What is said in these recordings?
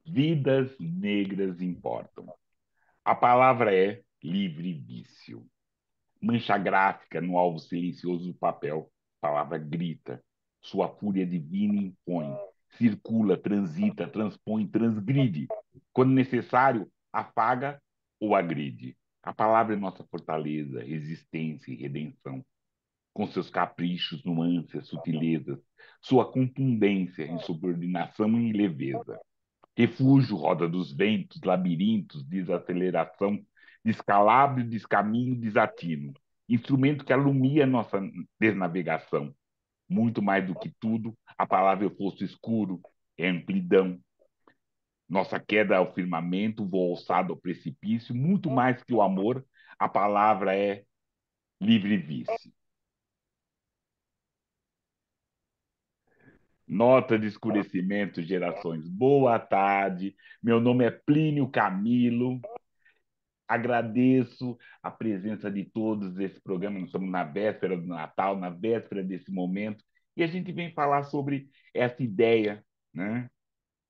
Vidas negras importam. A palavra é livre vício. Mancha gráfica no alvo silencioso do papel. A palavra grita. Sua fúria divina impõe. Circula, transita, transpõe, transgride. Quando necessário, afaga ou agride. A palavra é nossa fortaleza, resistência e redenção. Com seus caprichos, nuances, sutilezas, sua contundência, insubordinação e leveza. Refúgio, roda dos ventos, labirintos, desaceleração, descalabro, descaminho, desatino. Instrumento que alumia nossa desnavegação. Muito mais do que tudo, a palavra é o fosso escuro, é amplidão. Nossa queda ao firmamento, voo alçado ao precipício, muito mais que o amor, a palavra é livre vício. Nota de escurecimento, gerações. Boa tarde. Meu nome é Plínio Camilo. Agradeço a presença de todos nesse programa. Nós estamos na véspera do Natal, na véspera desse momento, e a gente vem falar sobre essa ideia, né?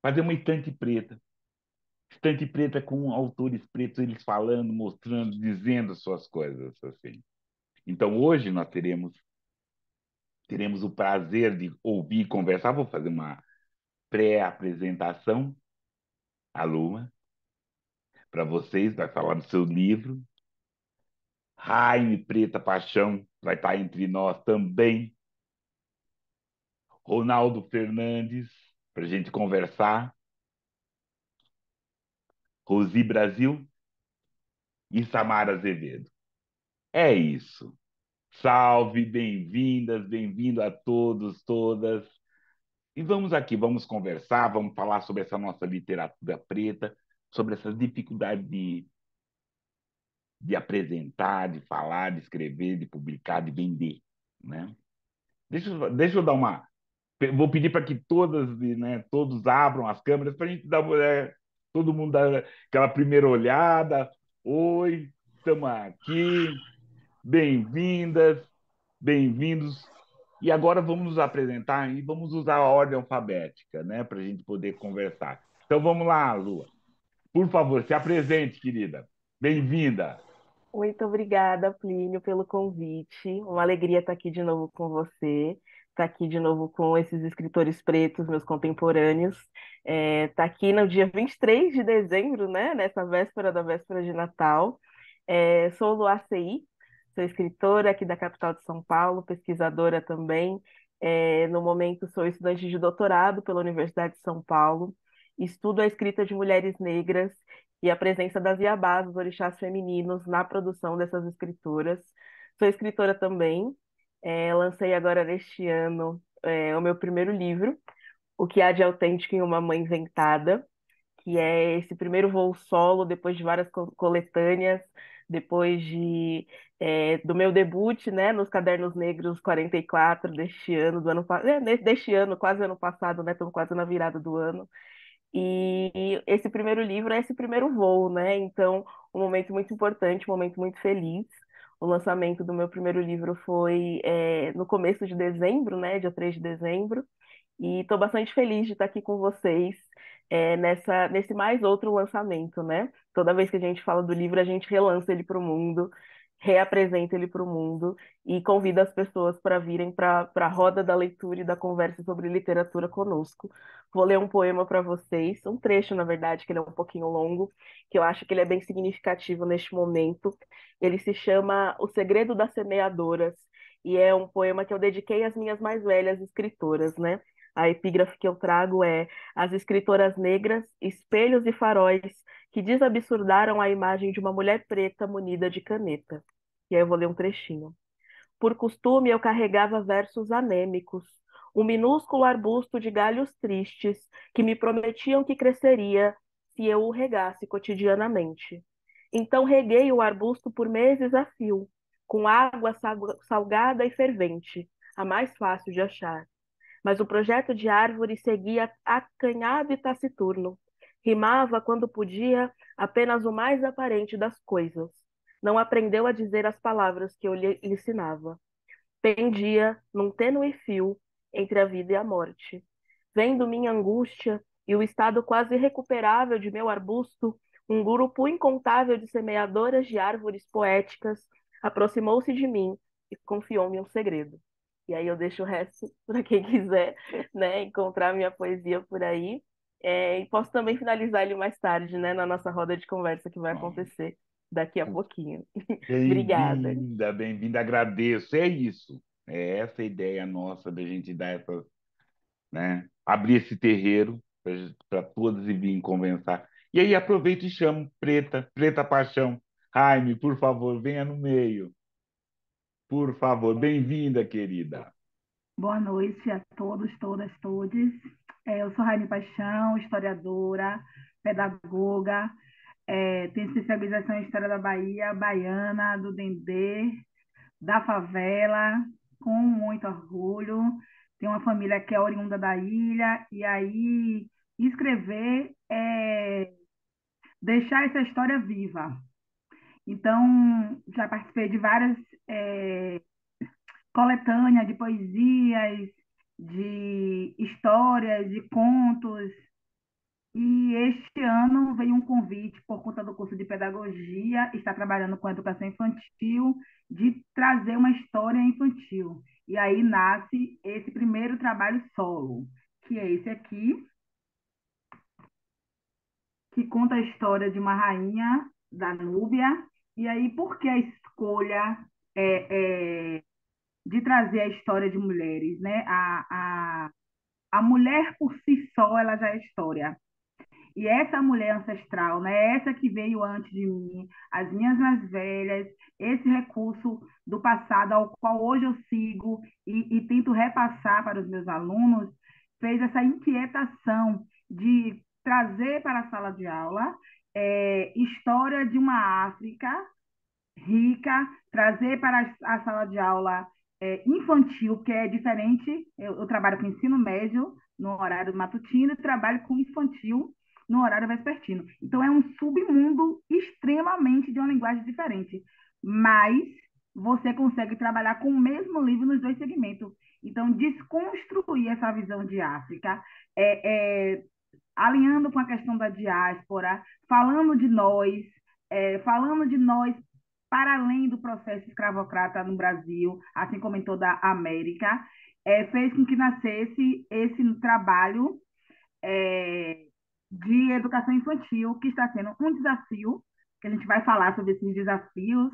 Fazer uma estante preta com autores pretos, eles falando, mostrando, dizendo suas coisas, assim. Então, hoje nós teremos o prazer de ouvir e conversar. Vou fazer uma pré-apresentação, a Luma, para vocês, vai falar do seu livro. Jaime Preta Paixão vai estar entre nós também. Ronaldo Fernandes, para a gente conversar. Rosi Brasil e Samara Azevedo. É isso. Salve, bem-vindas, bem-vindo a todos, todas. E vamos aqui, vamos conversar, vamos falar sobre essa nossa literatura preta, sobre essas dificuldades de apresentar, de falar, de escrever, de publicar, de vender, né? Deixa eu dar uma. Vou pedir para que todas, né, todos abram as câmeras para a gente dar, todo mundo dar aquela primeira olhada. Oi, estamos aqui, bem-vindas, bem-vindos. E agora vamos nos apresentar e vamos usar a ordem alfabética, né, para a gente poder conversar. Então vamos lá, Lua. Por favor, se apresente, querida. Bem-vinda. Muito obrigada, Plínio, pelo convite. Uma alegria estar aqui de novo com você, estar aqui de novo com esses escritores pretos, meus contemporâneos. Estar aqui no dia 23 de dezembro, né, nessa véspera da véspera de Natal. Sou do ACI, sou escritora aqui da capital de São Paulo, pesquisadora também. No momento, sou estudante de doutorado pela Universidade de São Paulo. Estudo a escrita de mulheres negras e a presença das Iabás, os orixás femininos, na produção dessas escritoras. Sou escritora também, lancei agora neste ano o meu primeiro livro, O que há de autêntico em uma mãe inventada, que é esse primeiro voo solo, depois de várias coletâneas, depois do meu debut, né, nos Cadernos Negros 44 deste ano, deste ano, quase ano passado, né, estamos quase na virada do ano. E esse primeiro livro é esse primeiro voo, né? Então, um momento muito importante, um momento muito feliz. O lançamento do meu primeiro livro foi no começo de dezembro, né? Dia 3 de dezembro. E estou bastante feliz de estar aqui com vocês nesse mais outro lançamento, né? Toda vez que a gente fala do livro, a gente relança ele para o mundo, reapresenta ele para o mundo e convida as pessoas para virem para a roda da leitura e da conversa sobre literatura conosco. Vou ler um poema para vocês, um trecho, na verdade, que ele é um pouquinho longo, que eu acho que ele é bem significativo neste momento. Ele se chama O Segredo das Semeadoras, e é um poema que eu dediquei às minhas mais velhas escritoras, né? A epígrafe que eu trago é: as escritoras negras, espelhos e faróis que desabsurdaram a imagem de uma mulher preta munida de caneta. E aí eu vou ler um trechinho. Por costume, eu carregava versos anêmicos, um minúsculo arbusto de galhos tristes que me prometiam que cresceria se eu o regasse cotidianamente. Então reguei o arbusto por meses a fio, com água salgada e fervente, a mais fácil de achar. Mas o projeto de árvore seguia acanhado e taciturno. Rimava quando podia apenas o mais aparente das coisas. Não aprendeu a dizer as palavras que eu lhe ensinava. Pendia num tênue fio entre a vida e a morte. Vendo minha angústia, e o estado quase irrecuperável de meu arbusto, um grupo incontável de semeadoras de árvores poéticas aproximou-se de mim e confiou-me um segredo. E aí eu deixo o resto para quem quiser, né, encontrar minha poesia por aí. E posso também finalizar ele mais tarde, né, na nossa roda de conversa que vai Bom, acontecer daqui a pouquinho. Obrigada. bem-vinda, bem-vinda, agradeço. É isso. É essa a ideia nossa da gente dar essa, né? Abrir esse terreiro para todos e virem conversar. E aí aproveito e chamo Preta, Preta Paixão. Jaime, por favor, venha no meio. Por favor, bem-vinda, querida. Boa noite a todos, todas, todes. Eu sou Raine Paixão, historiadora, pedagoga, tenho especialização em História da Bahia, baiana, do Dendê, da favela, com muito orgulho. Tenho uma família que é oriunda da ilha, e aí escrever é deixar essa história viva. Então, já participei de várias é, coletânea de poesias, de histórias, de contos. E este ano veio um convite por conta do curso de pedagogia, está trabalhando com educação infantil, de trazer uma história infantil. E aí nasce esse primeiro trabalho solo, que é esse aqui, que conta a história de uma rainha da Núbia. E aí, por que a escolha de trazer a história de mulheres, né? A mulher por si só, ela já é história. E essa mulher ancestral, né? Essa que veio antes de mim, as minhas mais velhas, esse recurso do passado ao qual hoje eu sigo e tento repassar para os meus alunos, fez essa inquietação de trazer para a sala de aula história de uma África rica, trazer para a sala de aula infantil, que é diferente. Eu trabalho com ensino médio no horário matutino e trabalho com infantil no horário vespertino. Então, é um submundo extremamente de uma linguagem diferente. Mas você consegue trabalhar com o mesmo livro nos dois segmentos. Então, desconstruir essa visão de África, alinhando com a questão da diáspora, falando de nós para além do processo escravocrata no Brasil, assim como em toda a América, fez com que nascesse esse trabalho é, de educação infantil, que está sendo um desafio, que a gente vai falar sobre esses desafios,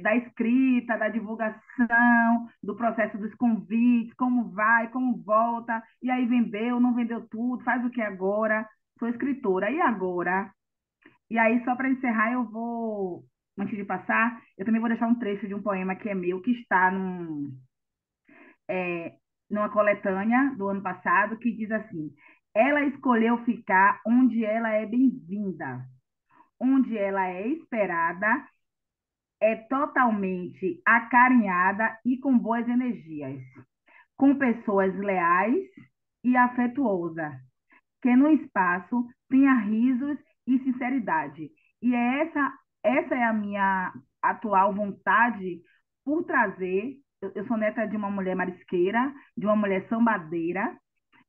da escrita, da divulgação, do processo dos convites, como vai, como volta, e aí vendeu, não vendeu tudo, faz o que agora? Sou escritora, e agora? E aí, só para encerrar, antes de passar, eu também vou deixar um trecho de um poema que é meu, que está é, numa coletânea do ano passado, que diz assim: ela escolheu ficar onde ela é bem-vinda, onde ela é esperada, é totalmente acarinhada e com boas energias, com pessoas leais e afetuosas, que no espaço tenha risos e sinceridade. E essa é a minha atual vontade por trazer. Eu sou neta de uma mulher marisqueira, de uma mulher sambadeira,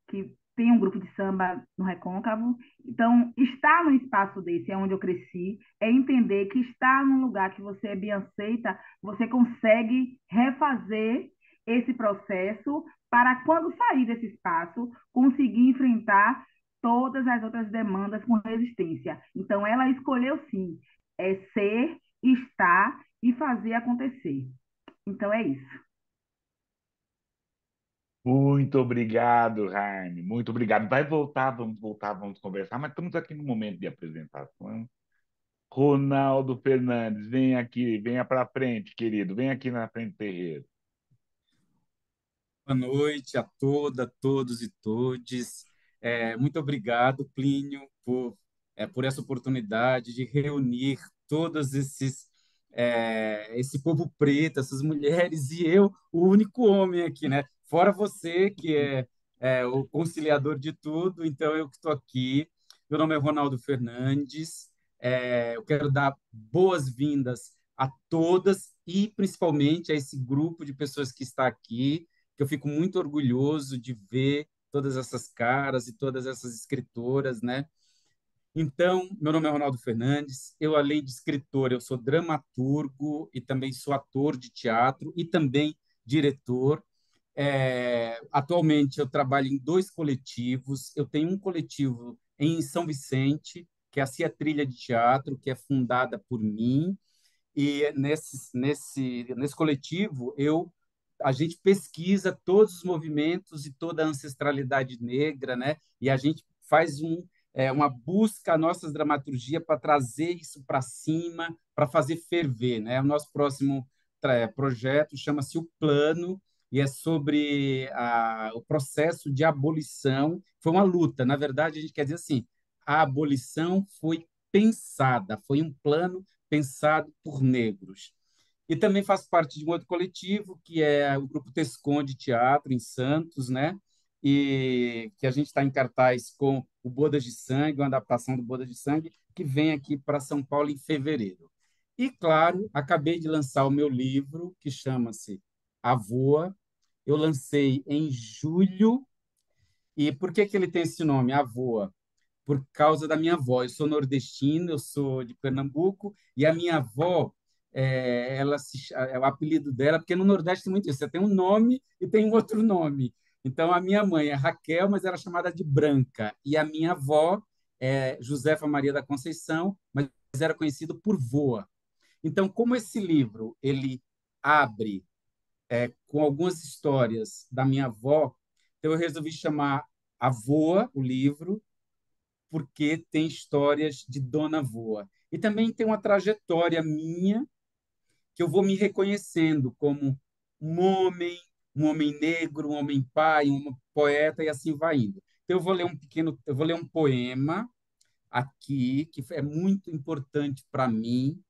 que tem um grupo de samba no Recôncavo. Então, estar num espaço desse, é onde eu cresci, é entender que estar num lugar que você é bem aceita, você consegue refazer esse processo para, quando sair desse espaço, conseguir enfrentar todas as outras demandas com resistência. Então, ela escolheu, sim, ser, estar e fazer acontecer. Então, é isso. Muito obrigado, Jaime. Muito obrigado. Vai voltar, vamos conversar, mas estamos aqui no momento de apresentação. Ronaldo Fernandes, vem aqui, venha para frente, querido. Vem aqui na frente do terreiro. Boa noite a todos e todes. Muito obrigado, Plínio, por essa oportunidade de reunir todos esse povo preto, essas mulheres e eu, o único homem aqui, né? Fora você, que é o conciliador de tudo, então eu que estou aqui. Meu nome é Ronaldo Fernandes. Eu quero dar boas-vindas a todas e principalmente a esse grupo de pessoas que está aqui, que eu fico muito orgulhoso de ver todas essas caras e todas essas escritoras, né? Então, meu nome é Ronaldo Fernandes. Eu, além de escritor, eu sou dramaturgo e também sou ator de teatro e também diretor. Atualmente, eu trabalho em dois coletivos. Eu tenho um coletivo em São Vicente, que é a Cia Trilha de Teatro, que é fundada por mim. E nesse coletivo, a gente pesquisa todos os movimentos e toda a ancestralidade negra, né? E a gente faz uma busca a nossa dramaturgia para trazer isso para cima, para fazer ferver, né? O nosso próximo projeto chama-se O Plano e é sobre o processo de abolição. Foi uma luta, na verdade, a gente quer dizer assim, a abolição foi pensada, foi um plano pensado por negros. E também faço parte de um outro coletivo, que é o Grupo Tescon de Teatro, em Santos, né? E que a gente está em cartaz com o Bodas de Sangue, uma adaptação do Bodas de Sangue, que vem aqui para São Paulo em fevereiro. E, claro, acabei de lançar o meu livro, que chama-se A Voa. Eu lancei em julho. E por que ele tem esse nome, A Voa? Por causa da minha avó. Eu sou nordestino, eu sou de Pernambuco, e a minha avó, o apelido dela, porque no Nordeste tem muito isso, você tem um nome e tem um outro nome. Então, a minha mãe é Raquel, mas era chamada de Branca, e a minha avó é Josefa Maria da Conceição, mas era conhecido por Voa. Então, como esse livro ele abre com algumas histórias da minha avó, então eu resolvi chamar A Voa, o livro, porque tem histórias de Dona Voa. E também tem uma trajetória minha que eu vou me reconhecendo como um homem negro, um homem pai, um poeta e assim vai indo. Então eu vou ler um poema aqui que é muito importante para mim,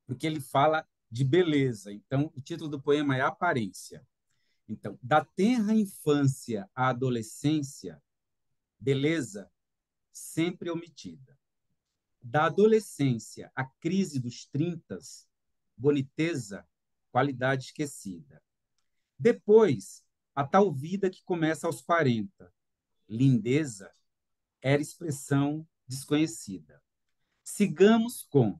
porque ele fala de beleza. Então, o título do poema é Aparência. Então, da tenra infância à adolescência, beleza sempre omitida. Da adolescência à crise dos 30, boniteza, qualidade esquecida. Depois, a tal vida que começa aos 40, lindeza era expressão desconhecida. Sigamos com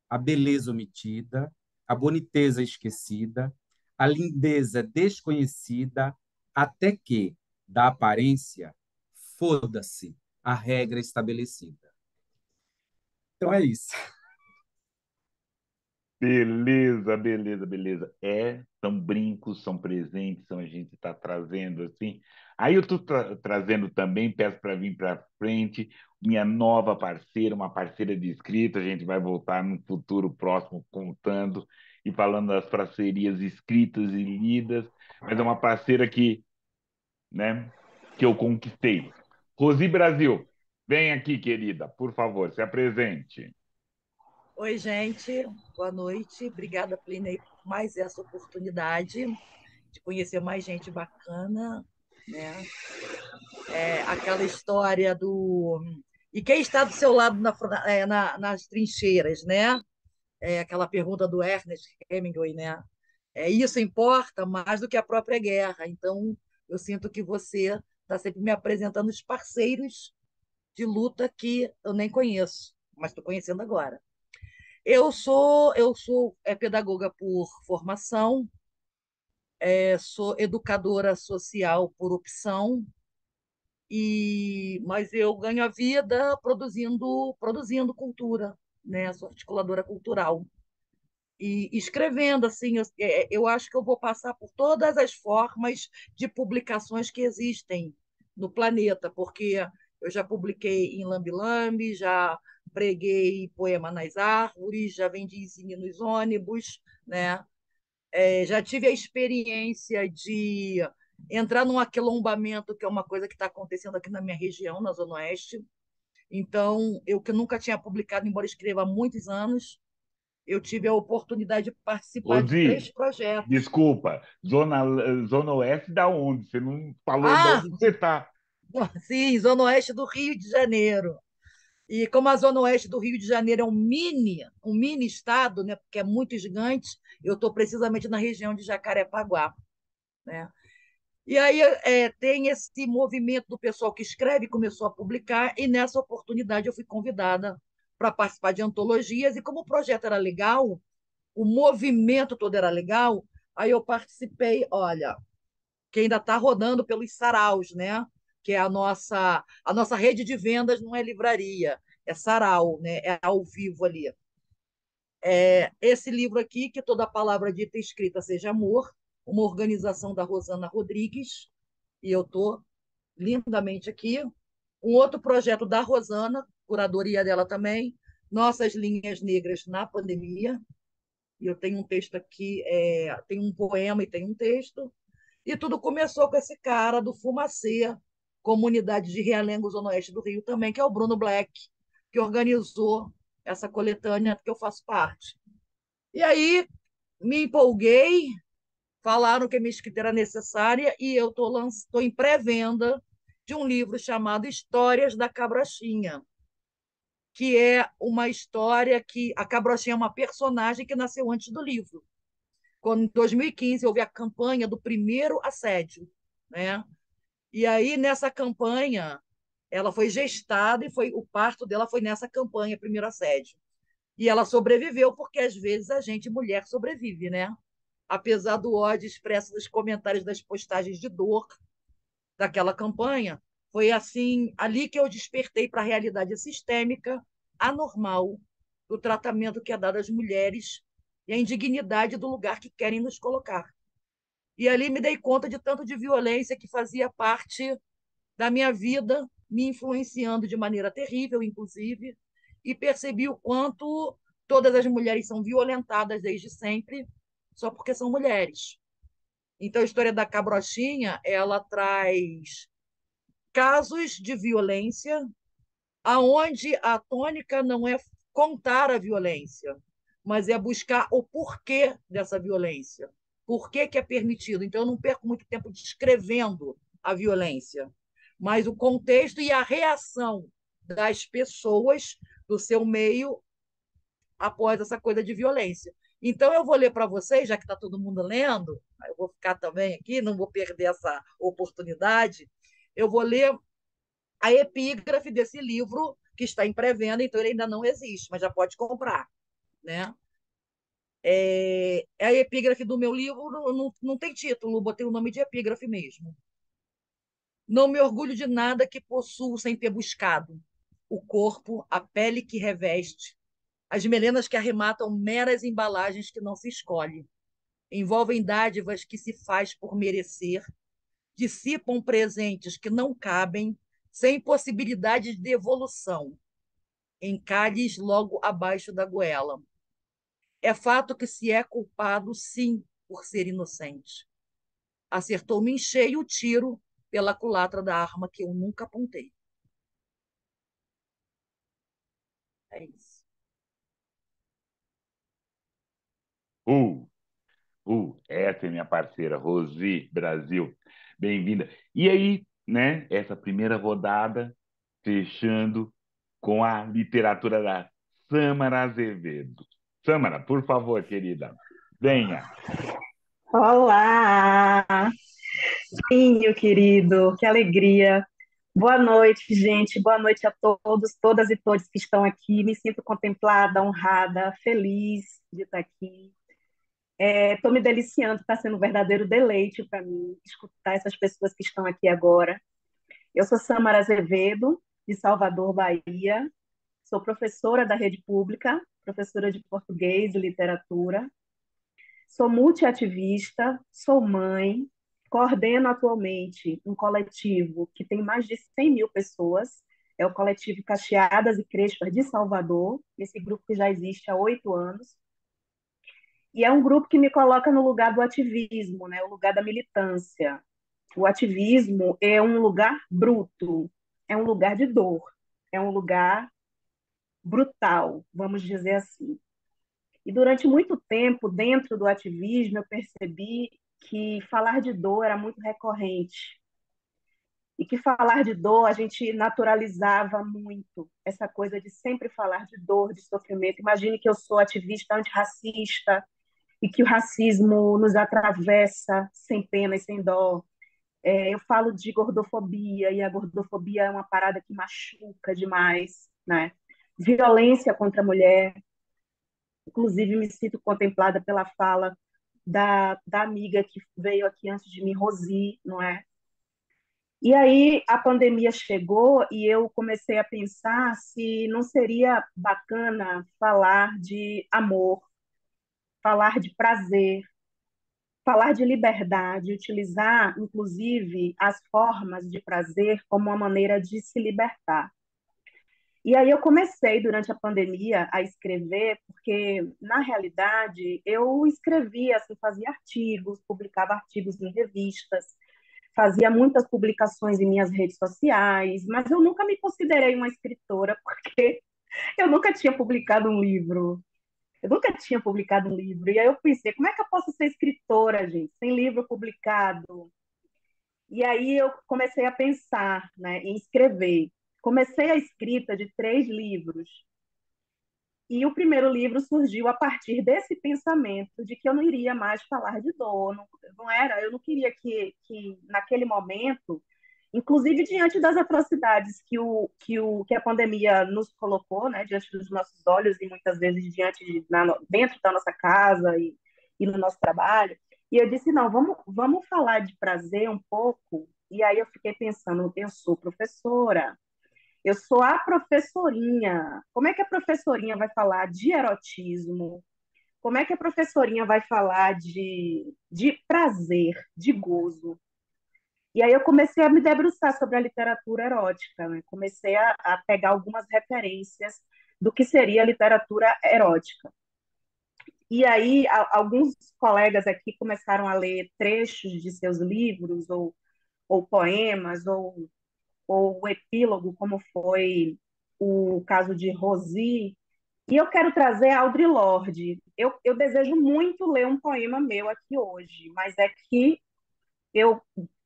a beleza omitida, a boniteza esquecida, a lindeza desconhecida, até que, da aparência, foda-se a regra estabelecida. Então é isso. Beleza, beleza, beleza. São brincos, são presentes, são a gente está trazendo assim. Aí eu estou trazendo também, peço para vir para frente, minha nova parceira, uma parceira de escrita. A gente vai voltar no futuro próximo contando e falando das parcerias escritas e lidas, mas é uma parceira né, que eu conquistei. Rosi Brasil, vem aqui, querida, por favor, se apresente. Oi, gente, boa noite. Obrigada, Plínio, por mais essa oportunidade de conhecer mais gente bacana, né? Aquela história do. E quem está do seu lado nas trincheiras, né? Aquela pergunta do Ernest Hemingway, né? Isso importa mais do que a própria guerra. Então, eu sinto que você está sempre me apresentando os parceiros de luta que eu nem conheço, mas estou conhecendo agora. Eu sou pedagoga por formação, sou educadora social por opção, mas eu ganho a vida produzindo cultura, né? Sou articuladora cultural. E escrevendo, assim, eu acho que eu vou passar por todas as formas de publicações que existem no planeta, porque eu já publiquei em Lambi Lambi, já preguei poema nas árvores, já vendi zine nos ônibus, né? Já tive a experiência de entrar num aquilombamento, que é uma coisa que está acontecendo aqui na minha região, na Zona Oeste. Então, eu que nunca tinha publicado, embora escreva há muitos anos, eu tive a oportunidade de participar de Rosi, 3 projetos. desculpa, Zona Oeste da onde? Você não falou de Ah, onde você está. sim, Zona Oeste do Rio de Janeiro. E como a Zona Oeste do Rio de Janeiro é um mini estado, né, porque é muito gigante, eu estou precisamente na região de Jacarepaguá, né? E aí tem esse movimento do pessoal que escreve, começou a publicar, e nessa oportunidade eu fui convidada para participar de antologias, e como o projeto era legal, o movimento todo era legal, aí eu participei, olha, que ainda está rodando pelos saraus, né? Que é a nossa rede de vendas, não é livraria, é sarau, né? É ao vivo ali. Esse livro aqui, que toda palavra dita e escrita seja amor, uma organização da Rosana Rodrigues, e eu estou lindamente aqui. Um outro projeto da Rosana, curadoria dela também, Nossas Linhas Negras na Pandemia. E eu tenho um texto aqui, tem um poema e tem um texto. E tudo começou com esse cara do Fumacê, comunidade de Realengo, Zona Oeste do Rio também, que é o Bruno Black, que organizou essa coletânea que eu faço parte. E aí me empolguei, falaram que a minha escrita era necessária e eu estou em pré-venda de um livro chamado Histórias da Cabrochinha, que é uma história que a Cabrochinha é uma personagem que nasceu antes do livro. Quando, em 2015, houve a campanha do primeiro assédio, né? E aí, nessa campanha, ela foi gestada e o parto dela foi nessa campanha, primeiro assédio. E ela sobreviveu porque, às vezes, a gente, mulher, sobrevive, né? Apesar do ódio expresso nos comentários das postagens de dor daquela campanha, foi assim ali que eu despertei para a realidade sistêmica, anormal, do tratamento que é dado às mulheres e a indignidade do lugar que querem nos colocar. E ali me dei conta de tanto de violência que fazia parte da minha vida, me influenciando de maneira terrível, inclusive, e percebi o quanto todas as mulheres são violentadas desde sempre, só porque são mulheres. Então, a história da Cabrochinha, ela traz casos de violência aonde a tônica não é contar a violência, mas é buscar o porquê dessa violência. Por que, que é permitido? Então, eu não perco muito tempo descrevendo a violência, mas o contexto e a reação das pessoas do seu meio após essa coisa de violência. Então, eu vou ler para vocês, já que está todo mundo lendo, eu vou ficar também aqui, não vou perder essa oportunidade. Eu vou ler a epígrafe desse livro, que está em pré-venda, então ele ainda não existe, mas já pode comprar. Né? A epígrafe do meu livro não tem título, botei o nome de epígrafe mesmo. Não me orgulho de nada que possuo sem ter buscado. O corpo, a pele que reveste, as melenas que arrematam meras embalagens que não se escolhe, envolvem dádivas que se faz por merecer, dissipam presentes que não cabem, sem possibilidade de devolução, em cálice logo abaixo da goela. É fato que se é culpado, sim, por ser inocente. Acertou-me em cheio o tiro pela culatra da arma que eu nunca apontei. É isso. Uh, essa é minha parceira, Rosi Brasil. Bem-vinda. E aí, né, essa primeira rodada, fechando com a literatura da Sâmara Azevedo. Sâmara, por favor, querida, venha. Olá, Pinho querido, que alegria. Boa noite, gente. Boa noite a todos, todas e todos que estão aqui. Me sinto contemplada, honrada, feliz de estar aqui. Estou me deliciando, está sendo um verdadeiro deleite para mim escutar essas pessoas que estão aqui agora. Eu sou Sâmara Azevedo, de Salvador, Bahia. Sou professora da rede pública, professora de português e literatura. Sou multiativista, sou mãe, coordeno atualmente um coletivo que tem mais de 100 mil pessoas, é o coletivo Cacheadas e Crespas de Salvador, esse grupo que já existe há 8 anos, e é um grupo que me coloca no lugar do ativismo, né, o lugar da militância. O ativismo é um lugar bruto, é um lugar de dor, é um lugar brutal, vamos dizer assim. E durante muito tempo, dentro do ativismo, eu percebi que falar de dor era muito recorrente. E que falar de dor, a gente naturalizava muito essa coisa de sempre falar de dor, de sofrimento. Imagine que eu sou ativista antirracista e que o racismo nos atravessa sem pena e sem dó. Eu falo de gordofobia, e a gordofobia é uma parada que machuca demais, né? Violência contra a mulher. Inclusive, me sinto contemplada pela fala da amiga que veio aqui antes de mim, Rosi, não é? E aí a pandemia chegou e eu comecei a pensar se não seria bacana falar de amor, falar de prazer, falar de liberdade, utilizar, inclusive, as formas de prazer como uma maneira de se libertar. E aí eu comecei, durante a pandemia, a escrever, porque, na realidade, eu escrevia, assim, fazia artigos, publicava artigos em revistas, fazia muitas publicações em minhas redes sociais, mas eu nunca me considerei uma escritora, porque eu nunca tinha publicado um livro. Eu nunca tinha publicado um livro. E aí eu pensei, como é que eu posso ser escritora, gente, sem livro publicado? E aí eu comecei a pensar, né, em escrever. Comecei a escrita de 3 livros. E o primeiro livro surgiu a partir desse pensamento de que eu não iria mais falar de dor, não era, eu não queria que naquele momento, inclusive diante das atrocidades que a pandemia nos colocou, né, diante dos nossos olhos e muitas vezes dentro da nossa casa e no nosso trabalho, e eu disse, não, vamos falar de prazer um pouco, e aí eu fiquei pensando, eu sou professora, eu sou a professorinha. Como é que a professorinha vai falar de erotismo? Como é que a professorinha vai falar de prazer, de gozo? E aí eu comecei a me debruçar sobre a literatura erótica, né? Comecei a pegar algumas referências do que seria a literatura erótica. E aí alguns colegas aqui começaram a ler trechos de seus livros, ou poemas, ou o epílogo, como foi o caso de Rosi. E eu quero trazer Audre Lorde. Eu desejo muito ler um poema meu aqui hoje, mas é que eu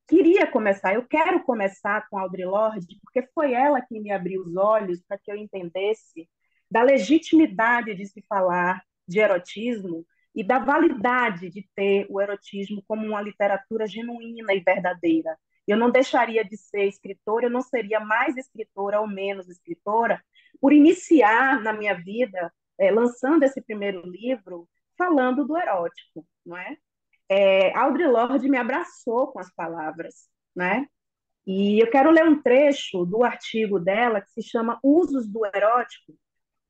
eu quero começar com Audre Lorde, porque foi ela que me abriu os olhos para que eu entendesse da legitimidade de se falar de erotismo e da validade de ter o erotismo como uma literatura genuína e verdadeira. Eu não deixaria de ser escritora, eu não seria mais escritora ou menos escritora por iniciar na minha vida, lançando esse primeiro livro, falando do erótico, não é? Audre Lorde me abraçou com as palavras, né? E eu quero ler um trecho do artigo dela que se chama Usos do Erótico.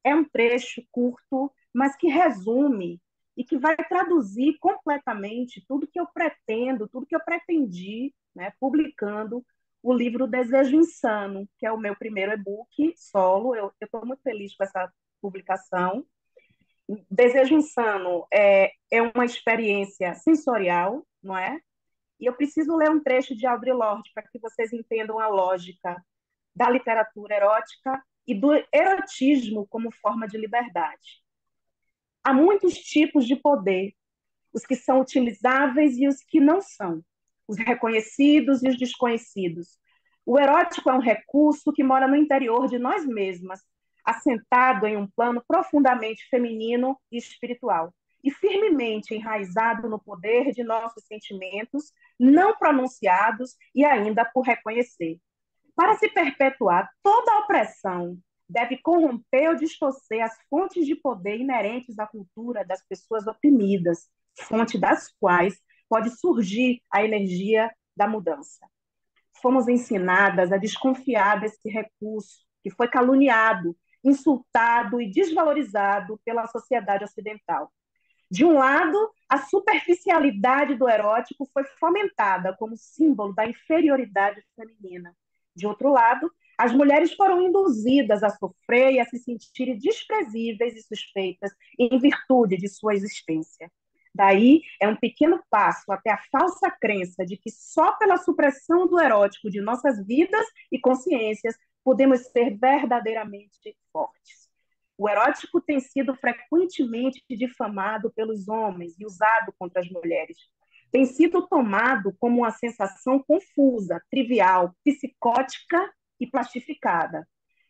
É um trecho curto, mas que resume e que vai traduzir completamente tudo que eu pretendo, tudo que eu pretendi, né, publicando o livro Desejo Insano, que é o meu primeiro e-book solo. Eu estou muito feliz com essa publicação. Desejo Insano é uma experiência sensorial, não é? E eu preciso ler um trecho de Audre Lorde para que vocês entendam a lógica da literatura erótica e do erotismo como forma de liberdade. Há muitos tipos de poder, os que são utilizáveis e os que não são, os reconhecidos e os desconhecidos. O erótico é um recurso que mora no interior de nós mesmas, assentado em um plano profundamente feminino e espiritual, e firmemente enraizado no poder de nossos sentimentos, não pronunciados e ainda por reconhecer. Para se perpetuar, toda a opressão deve corromper ou distorcer as fontes de poder inerentes à cultura das pessoas oprimidas, fonte das quais pode surgir a energia da mudança. Fomos ensinadas a desconfiar desse recurso que foi caluniado, insultado e desvalorizado pela sociedade ocidental. De um lado, a superficialidade do erótico foi fomentada como símbolo da inferioridade feminina. De outro lado, as mulheres foram induzidas a sofrer e a se sentirem desprezíveis e suspeitas em virtude de sua existência. Daí é um pequeno passo até a falsa crença de que só pela supressão do erótico de nossas vidas e consciências podemos ser verdadeiramente fortes. O erótico tem sido frequentemente difamado pelos homens e usado contra as mulheres. Tem sido tomado como uma sensação confusa, trivial, psicótica e plastificada.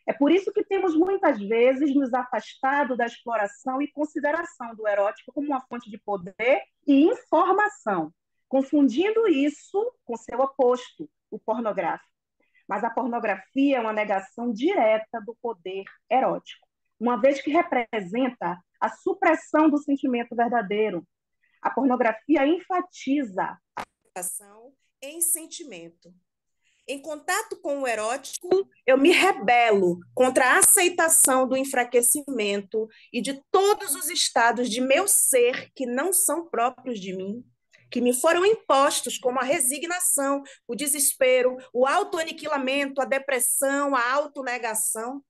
É por isso que temos muitas vezes nos afastado da exploração e consideração do erótico como uma fonte de poder e informação, confundindo isso com seu oposto, o pornográfico. Mas a pornografia é uma negação direta do poder erótico, uma vez que representa a supressão do sentimento verdadeiro. A pornografia enfatiza a ação em sentimento. Em contato com o erótico, eu me rebelo contra a aceitação do enfraquecimento e de todos os estados de meu ser que não são próprios de mim, que me foram impostos, como a resignação, o desespero, o autoaniquilamento, a depressão, a autonegação.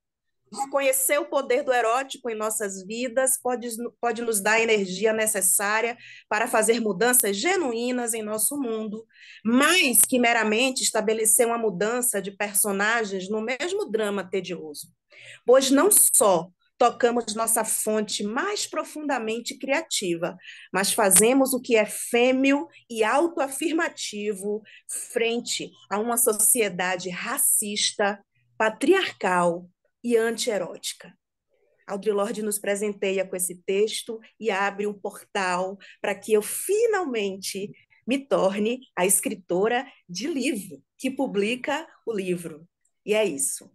Reconhecer o poder do erótico em nossas vidas pode nos dar a energia necessária para fazer mudanças genuínas em nosso mundo, mais que meramente estabelecer uma mudança de personagens no mesmo drama tedioso. Pois não só tocamos nossa fonte mais profundamente criativa, mas fazemos o que é fêmeo e autoafirmativo frente a uma sociedade racista, patriarcal e antierótica. Audre Lorde nos presenteia com esse texto e abre um portal para que eu finalmente me torne a escritora de livro, que publica o livro. E é isso.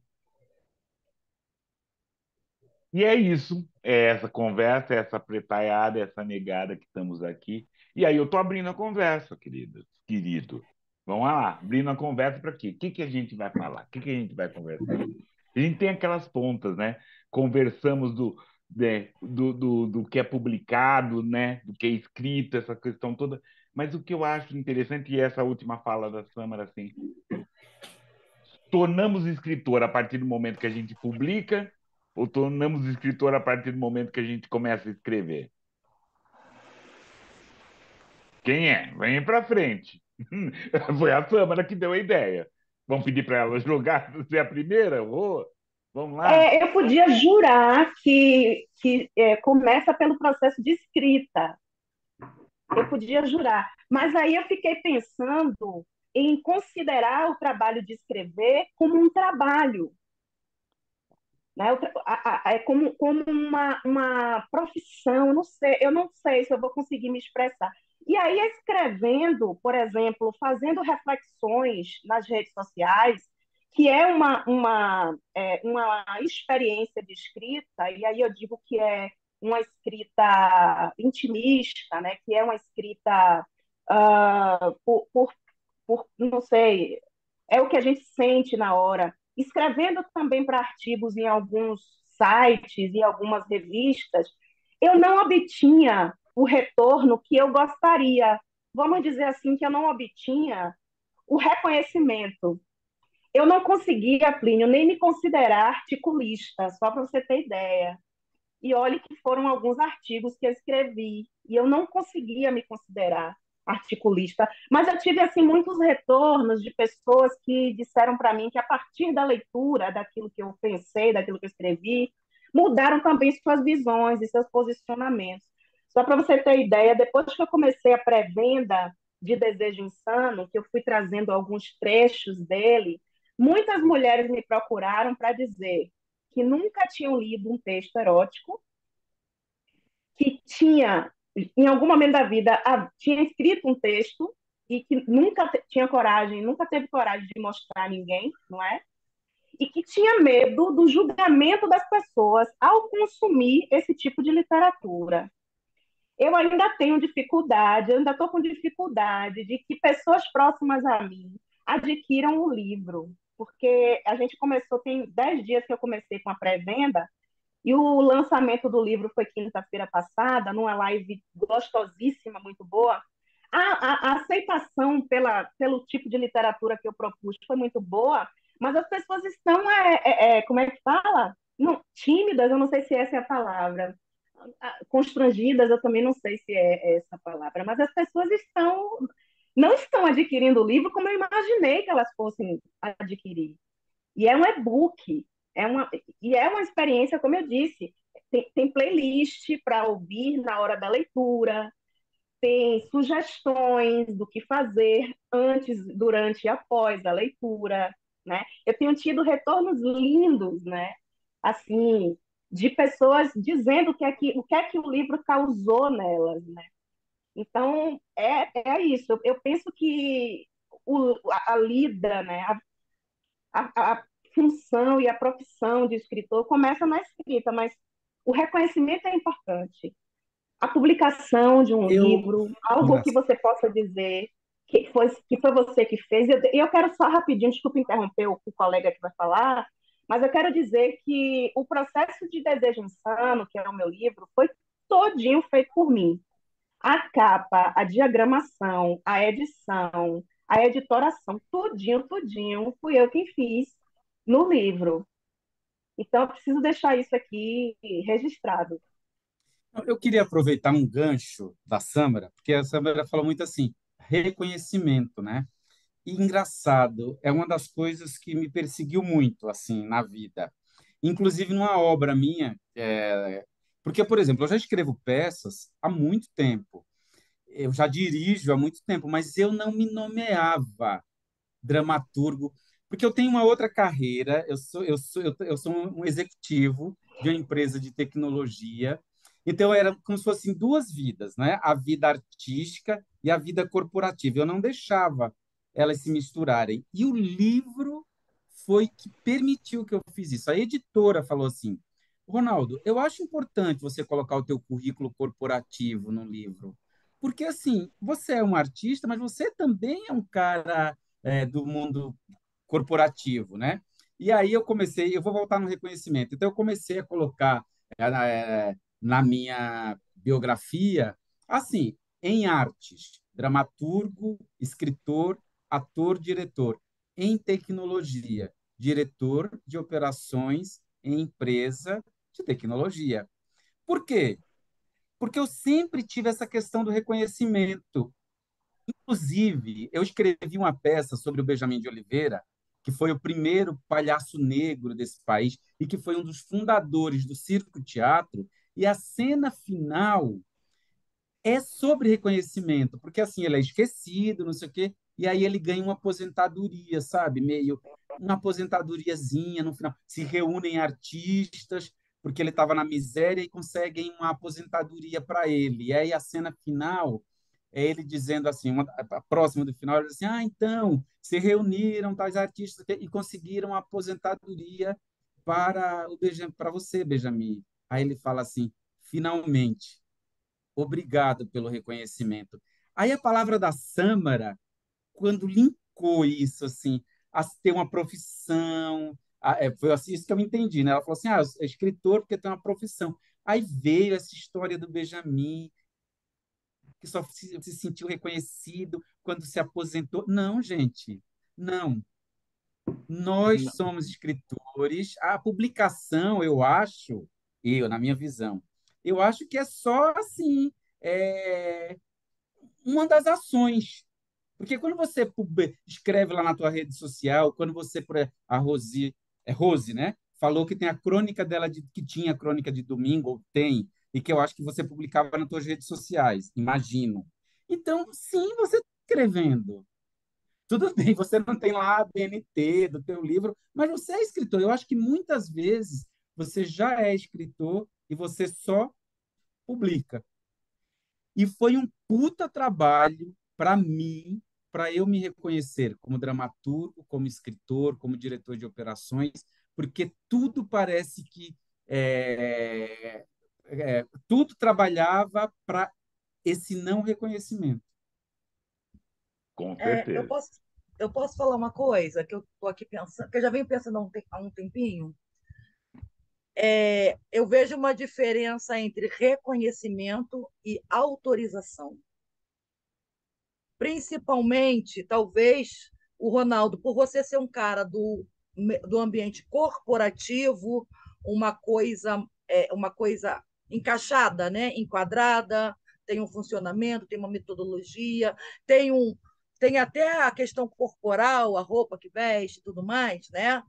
E é isso, é essa conversa, essa pretaiada, essa negada que estamos aqui. E aí eu estou abrindo a conversa, querido. Vamos lá, abrindo a conversa para quê? O que que a gente vai falar? O que que a gente vai conversar? A gente tem aquelas pontas, né? Conversamos do que é publicado, né? Do que é escrito, essa questão toda. Mas o que eu acho interessante, e essa última fala da Sâmara, assim, tornamos escritor a partir do momento que a gente publica ou tornamos escritor a partir do momento que a gente começa a escrever? Quem é? Vem para frente. Foi a Sâmara que deu a ideia. Vamos pedir para ela jogar, ser a primeira? Vamos lá? Eu podia jurar que começa pelo processo de escrita. Eu podia jurar. Mas aí eu fiquei pensando em considerar o trabalho de escrever como um trabalho, né? É como uma profissão, eu não sei se eu vou conseguir me expressar. E aí, escrevendo, por exemplo, fazendo reflexões nas redes sociais, que é uma experiência de escrita, e aí eu digo que é uma escrita intimista, né? Que é uma escrita não sei, é o que a gente sente na hora. Escrevendo também para artigos em alguns sites e algumas revistas, eu não obtinha o retorno que eu gostaria. Vamos dizer assim, que eu não obtinha o reconhecimento. Eu não conseguia, Plínio, nem me considerar articulista, só para você ter ideia. E olhe que foram alguns artigos que eu escrevi, e eu não conseguia me considerar articulista, mas eu tive assim muitos retornos de pessoas que disseram para mim que a partir da leitura daquilo que eu pensei, daquilo que eu escrevi, mudaram também suas visões e seus posicionamentos. Só para você ter ideia, depois que eu comecei a pré-venda de Desejo Insano, que eu fui trazendo alguns trechos dele, muitas mulheres me procuraram para dizer que nunca tinham lido um texto erótico, que tinha, em algum momento da vida, tinha escrito um texto e que nunca tinha coragem, nunca teve coragem de mostrar a ninguém, não é? E que tinha medo do julgamento das pessoas ao consumir esse tipo de literatura. Eu ainda tenho dificuldade, eu ainda estou com dificuldade de que pessoas próximas a mim adquiram o livro, porque a gente começou, tem 10 dias que eu comecei com a pré-venda, e o lançamento do livro foi quinta-feira passada, numa live gostosíssima, muito boa. A aceitação pelo tipo de literatura que eu propus foi muito boa, mas as pessoas estão, como é que fala? Não, tímidas, eu não sei se essa é a palavra. Constrangidas, eu também não sei se é essa a palavra, mas as pessoas não estão adquirindo o livro como eu imaginei que elas fossem adquirir. E é um e-book, e é uma experiência, como eu disse, tem playlist para ouvir na hora da leitura, tem sugestões do que fazer antes, durante e após a leitura, né? Eu tenho tido retornos lindos, né? Assim, de pessoas dizendo o que é que o livro causou nelas, né? Então, é isso. Eu penso que a lida, né, a função e a profissão de escritor começa na escrita, mas o reconhecimento é importante. A publicação de um Eu, livro, algo que engraçado. você possa dizer que foi você que fez. E eu quero só rapidinho, desculpa interromper o colega que vai falar, mas eu quero dizer que o processo de Desejo Insano, que é o meu livro, foi todinho feito por mim. A capa, a diagramação, a edição, a editoração, tudinho, tudinho, fui eu quem fiz no livro. Então, eu preciso deixar isso aqui registrado. Eu queria aproveitar um gancho da Sâmara, porque a Sâmara fala muito assim, reconhecimento, né? E engraçado, é uma das coisas que me perseguiu muito, assim, na vida. Inclusive numa obra minha, porque, por exemplo, eu já escrevo peças há muito tempo, eu já dirijo há muito tempo, mas eu não me nomeava dramaturgo, porque eu tenho uma outra carreira, eu sou um executivo de uma empresa de tecnologia, então era como se fossem duas vidas, né? A vida artística e a vida corporativa. Eu não deixava elas se misturarem. E o livro foi que permitiu que eu fiz isso. A editora falou assim: Ronaldo, eu acho importante você colocar o teu currículo corporativo no livro, porque assim, você é um artista, mas você também é um cara do mundo corporativo, né? E aí eu comecei, eu vou voltar no reconhecimento. Então eu comecei a colocar na minha biografia, assim, em artes, dramaturgo, escritor, ator, diretor. Em tecnologia, diretor de operações em empresa de tecnologia. Por quê? Porque eu sempre tive essa questão do reconhecimento. Inclusive, eu escrevi uma peça sobre o Benjamin de Oliveira, que foi o primeiro palhaço negro desse país e que foi um dos fundadores do Circo Teatro. E a cena final é sobre reconhecimento, porque assim ele é esquecido, não sei o quê, e aí ele ganha uma aposentadoria, sabe? Meio uma aposentadoriazinha no final. Se reúnem artistas, porque ele estava na miséria e conseguem uma aposentadoria para ele. E aí a cena final é ele dizendo assim, a próxima do final, ele diz assim: ah, então, se reuniram tais artistas e conseguiram uma aposentadoria para você, Benjamin. Aí ele fala assim: finalmente, obrigado pelo reconhecimento. Aí a palavra da Sâmara, quando linkou isso, assim, a ter uma profissão, foi assim, isso que eu me entendi, né? Ela falou assim, é escritor porque tem uma profissão. Aí veio essa história do Benjamin, que só se sentiu reconhecido quando se aposentou. Não, gente, não. Nós somos escritores. A publicação, eu acho, na minha visão, eu acho que é só assim, é, uma das ações. Porque quando você escreve lá na tua rede social, quando você, a Rose, Rose, né? Falou que tem a crônica dela, que tinha a crônica de domingo, ou tem, e que eu acho que você publicava nas tuas redes sociais, imagino. Então, sim, você está escrevendo. Tudo bem, você não tem lá a BNT do teu livro, mas você é escritor. Eu acho que muitas vezes você já é escritor e você só publica. E foi um puta trabalho para mim, para eu me reconhecer como dramaturgo, como escritor, como diretor de operações, porque tudo parece que tudo trabalhava para esse não reconhecimento. Com É, certeza. eu posso falar uma coisa que eu estou aqui pensando, que eu já venho pensando há um tempinho. Eu vejo uma diferença entre reconhecimento e autorização. Principalmente, talvez, o Ronaldo, por você ser um cara do ambiente corporativo, uma coisa encaixada, né? Enquadrada, tem um funcionamento, tem uma metodologia, tem um, tem até a questão corporal, a roupa que veste e tudo mais, né?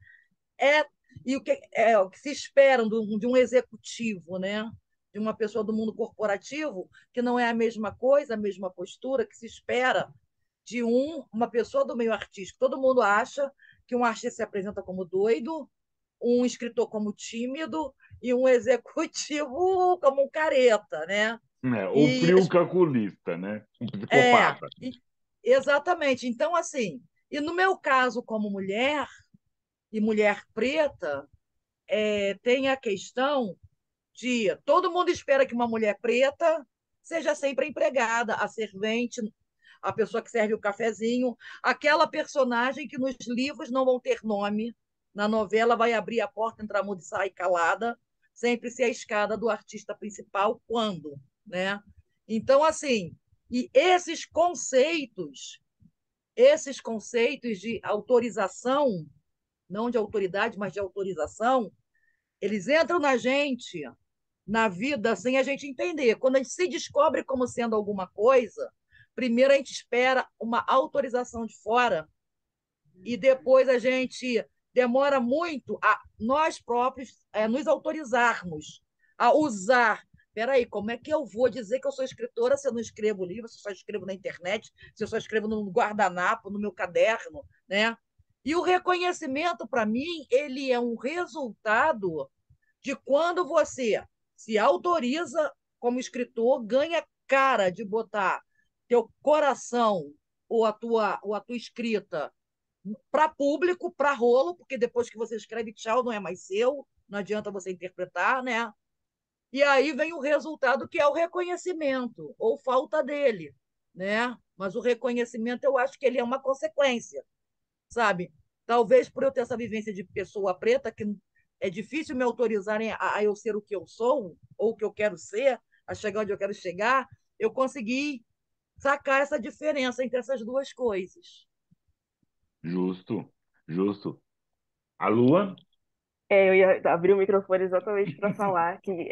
É, e o que se espera de um executivo, né? De uma pessoa do mundo corporativo, que não é a mesma coisa, a mesma postura que se espera de uma pessoa do meio artístico. Todo mundo acha que um artista se apresenta como doido, um escritor como tímido e um executivo como um careta, né? O E frio calculista, né? Um é, psicopata. exatamente. Então, assim, e no meu caso, como mulher, e mulher preta, tem a questão de todo mundo espera que uma mulher preta seja sempre a empregada, a servente, a pessoa que serve o cafezinho, aquela personagem que nos livros não vão ter nome, na novela vai abrir a porta, entrar muda e sair calada, sempre ser a escada do artista principal quando, né? Então, assim, e esses conceitos de autorização, não de autoridade, mas de autorização, eles entram na gente, na vida, sem a gente entender. Quando a gente se descobre como sendo alguma coisa, primeiro a gente espera uma autorização de fora e depois a gente demora muito a nós próprios nos autorizarmos a usar. Peraí, como é que eu vou dizer que eu sou escritora se eu não escrevo livro, se eu só escrevo na internet, se eu só escrevo no guardanapo, no meu caderno, né? E o reconhecimento, para mim, ele é um resultado de quando você se autoriza como escritor, ganha cara de botar teu coração ou a tua escrita para público, para rolo, porque depois que você escreve, tchau, não é mais seu, não adianta você interpretar, né? E aí vem o resultado que é o reconhecimento, ou falta dele, né? Mas o reconhecimento eu acho que ele é uma consequência, sabe? Talvez por eu ter essa vivência de pessoa preta, que é difícil me autorizarem a eu ser o que eu sou, ou o que eu quero ser, a chegar onde eu quero chegar, eu consegui sacar essa diferença entre essas duas coisas. Justo, justo. A Lua? Eu ia abrir o microfone exatamente para falar que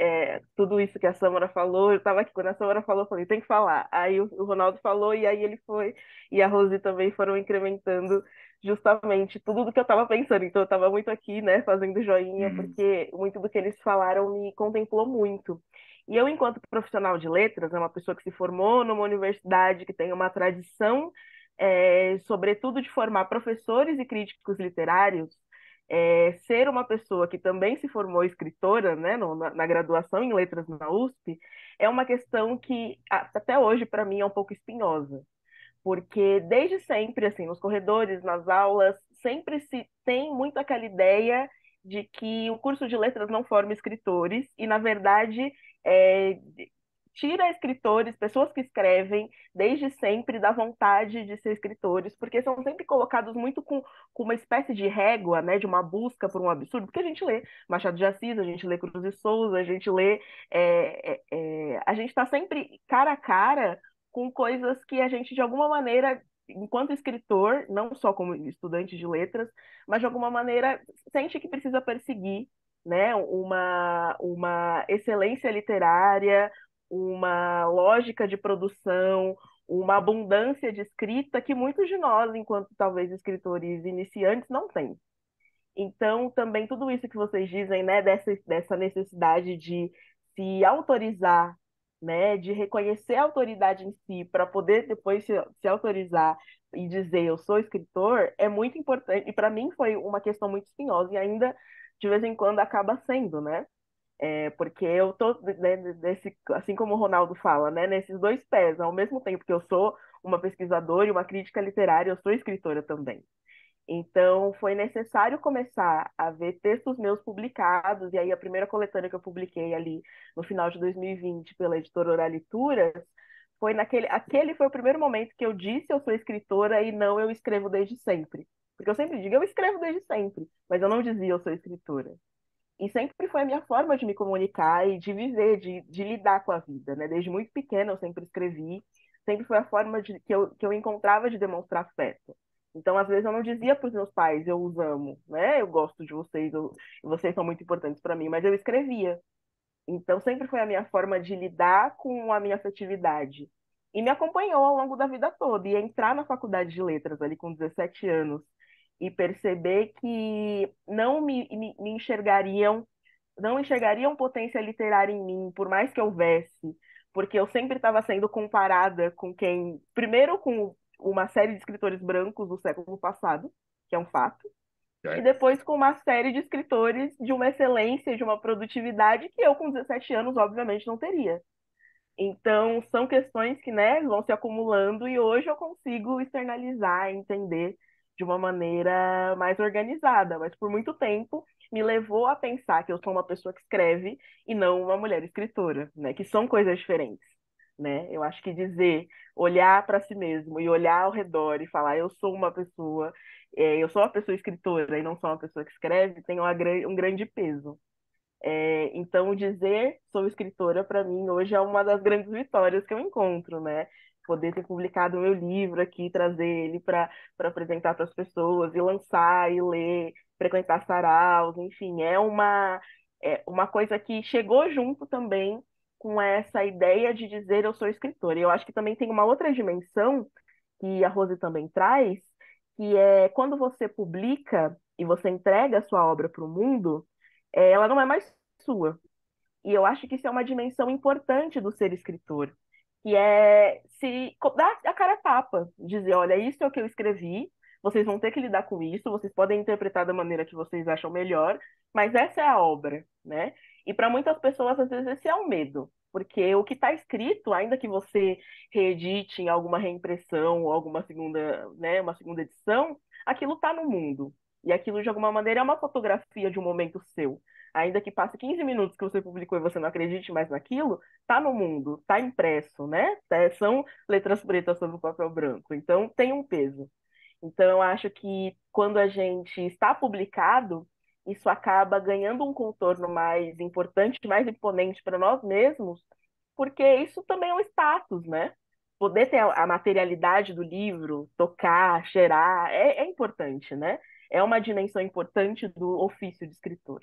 tudo isso que a Samara falou, eu estava aqui, quando a Samara falou, eu falei, tem que falar. Aí o Ronaldo falou, e aí ele foi, e a Rose também foram incrementando justamente tudo do que eu estava pensando. Então eu estava muito aqui, né, fazendo joinha, Uhum. porque muito do que eles falaram me contemplou muito. E eu, enquanto profissional de letras, uma pessoa que se formou numa universidade que tem uma tradição, sobretudo de formar professores e críticos literários, ser uma pessoa que também se formou escritora, né, na graduação em letras na USP, é uma questão que até hoje para mim é um pouco espinhosa, porque desde sempre, assim, nos corredores, nas aulas, sempre se tem muito aquela ideia de que o curso de letras não forma escritores, e na verdade é, tira escritores, pessoas que escrevem desde sempre da vontade de ser escritores, porque são sempre colocados muito com uma espécie de régua, né, de uma busca por um absurdo, porque a gente lê Machado de Assis, a gente lê Cruz de Souza, a gente lê, a gente está sempre cara a cara com coisas que a gente, de alguma maneira, enquanto escritor, não só como estudante de letras, mas de alguma maneira sente que precisa perseguir, né, uma excelência literária, uma lógica de produção, uma abundância de escrita que muitos de nós, enquanto talvez escritores iniciantes, não têm. Então, também tudo isso que vocês dizem, né, dessa necessidade de se autorizar, né, de reconhecer a autoridade em si, para poder depois se autorizar e dizer eu sou escritor, é muito importante. E para mim foi uma questão muito espinhosa e ainda de vez em quando acaba sendo, né? Porque eu tô assim como o Ronaldo fala, né, nesses dois pés, ao mesmo tempo que eu sou uma pesquisadora e uma crítica literária, eu sou escritora também. Então, foi necessário começar a ver textos meus publicados, e aí a primeira coletânea que eu publiquei ali no final de 2020 pela editora Oralituras, foi aquele foi o primeiro momento que eu disse eu sou escritora e não eu escrevo desde sempre. Porque eu sempre digo eu escrevo desde sempre, mas eu não dizia eu sou escritora. E sempre foi a minha forma de me comunicar e de viver, de lidar com a vida, né? Desde muito pequena eu sempre escrevi, sempre foi a forma que eu encontrava de demonstrar afeto. Então, às vezes, eu não dizia para os meus pais, eu os amo, né? Eu gosto de vocês, vocês são muito importantes para mim, mas eu escrevia. Então, sempre foi a minha forma de lidar com a minha afetividade. E me acompanhou ao longo da vida toda. E entrar na faculdade de letras ali com 17 anos e perceber que não me enxergariam, não enxergariam potência literária em mim, por mais que houvesse, porque eu sempre estava sendo comparada com quem, primeiro com uma série de escritores brancos do século passado, que é um fato, e Certo? depois com uma série de escritores de uma excelência, de uma produtividade que eu, com 17 anos, obviamente não teria. Então, são questões que, né, vão se acumulando e hoje eu consigo externalizar, entender de uma maneira mais organizada, mas por muito tempo me levou a pensar que eu sou uma pessoa que escreve e não uma mulher escritora, né, que são coisas diferentes, né? Eu acho que dizer, olhar para si mesmo e olhar ao redor e falar eu sou uma pessoa, eu sou uma pessoa escritora e não sou uma pessoa que escreve, tem um grande peso. Então, dizer sou escritora, para mim, hoje é uma das grandes vitórias que eu encontro, né? Poder ter publicado o meu livro aqui, trazer ele para apresentar para as pessoas, e lançar, e ler, frequentar saraus, enfim, é uma coisa que chegou junto também com essa ideia de dizer eu sou escritora. E eu acho que também tem uma outra dimensão que a Rose também traz, que é quando você publica e você entrega a sua obra para o mundo, ela não é mais sua. E eu acho que isso é uma dimensão importante do ser escritor, que é se dar a cara a tapa, dizer, olha, isso é o que eu escrevi, vocês vão ter que lidar com isso, vocês podem interpretar da maneira que vocês acham melhor, mas essa é a obra, né? E para muitas pessoas, às vezes, esse é o medo, porque o que está escrito, ainda que você reedite em alguma reimpressão ou alguma segunda, né, uma segunda edição, aquilo está no mundo. E aquilo, de alguma maneira, é uma fotografia de um momento seu. Ainda que passe 15 minutos que você publicou e você não acredite mais naquilo, tá no mundo, tá impresso, né? São letras pretas sobre o papel branco. Então, tem um peso. Então, eu acho que quando a gente está publicado, isso acaba ganhando um contorno mais importante, mais imponente para nós mesmos, porque isso também é um status, né? Poder ter a materialidade do livro, tocar, cheirar, é importante, né? É uma dimensão importante do ofício de escritor.